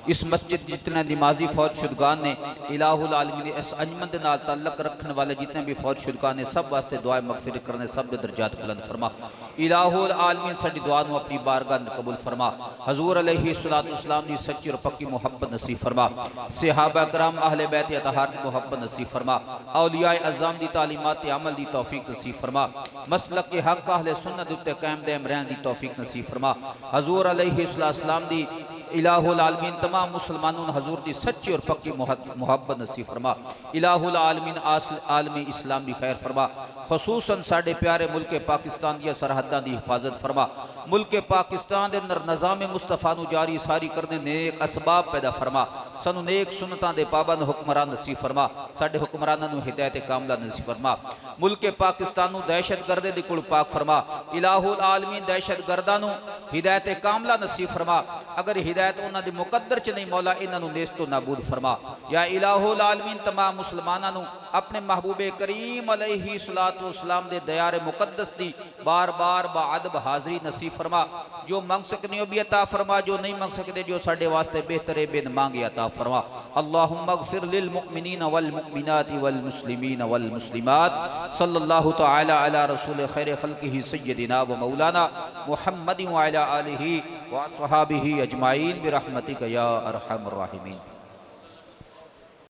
اس مسجد جتنے نمازی فوت شدگان نے، الہ العالمین اس انجمن دے نال تعلق رکھنے والے جتنے بھی فوت شدگان نے، سب واسطے دعائے مغفرت کرنے، سب دے درجات بلند فرما۔ الہ العالمین ساری دعا نو اپنی بارگاہ میں قبول فرما۔ حضور علیہ السلام دی سچی اور پکی محبت نصیب فرما۔ صحابہ کرام اہل بیت اطہار کی محبت نصیب فرما۔ اولیاء اعظام دی تعلیمات عمل دی توفیق نصیب فرما۔ مسلک کے حق اہل سنت تے قائم دائم رہن دی توفیق نصیب فرما۔ حضور علیہ السلام دی الہ العالمین تمام مسلمانوں حضور دی سچی اور پکی محبت نصیب فرما۔ الہ العالمین عالم اسلام دی خیر فرما، خصوصاً ساڑھے پیارے ملک پاکستان دی سرحداں دی حفاظت فرما۔ ملک پاکستان دے اندر نظام مصطفیٰ نو جاری ساری کرنے نیک اسباب پیدا فرما۔ سنو نیک سنتاں دے پابند حکمران نصیب فرما، ساڑھے حکمرانوں نو ہدایت کاملہ نصیب فرما۔ ملک پاکستان نو دہشت گردے دی کڑ پاک فرما۔ الہ العالمین دہشت گرداں نو ہدایت کاملہ نصیب فرما۔ اگر ہدایت انہاں دی مقدر چ نہیں مولا انہاں نو نیست و نابود فرما۔ یا الہ العالمین تمام مسلماناں نو اپنے محبوب کریم علیہ السلام دے دیار مقدس دی بار بار بعدب حاضری نصیب فرما۔ جو منگ سکنے بھی عطا فرما، جو نہیں منگ سکتے جو ساڑھے واسطے بہتر بن مانگے عطا فرما۔ اللہم اغفر للمؤمنین والمؤمنات والمسلمین والمسلمات، صلی اللہ تعالی علی رسول خیر خلقہ سیدنا و مولانا محمد وعلی آلہ واصحابہ اجمعین برحمتک یا ارحم الراحمین۔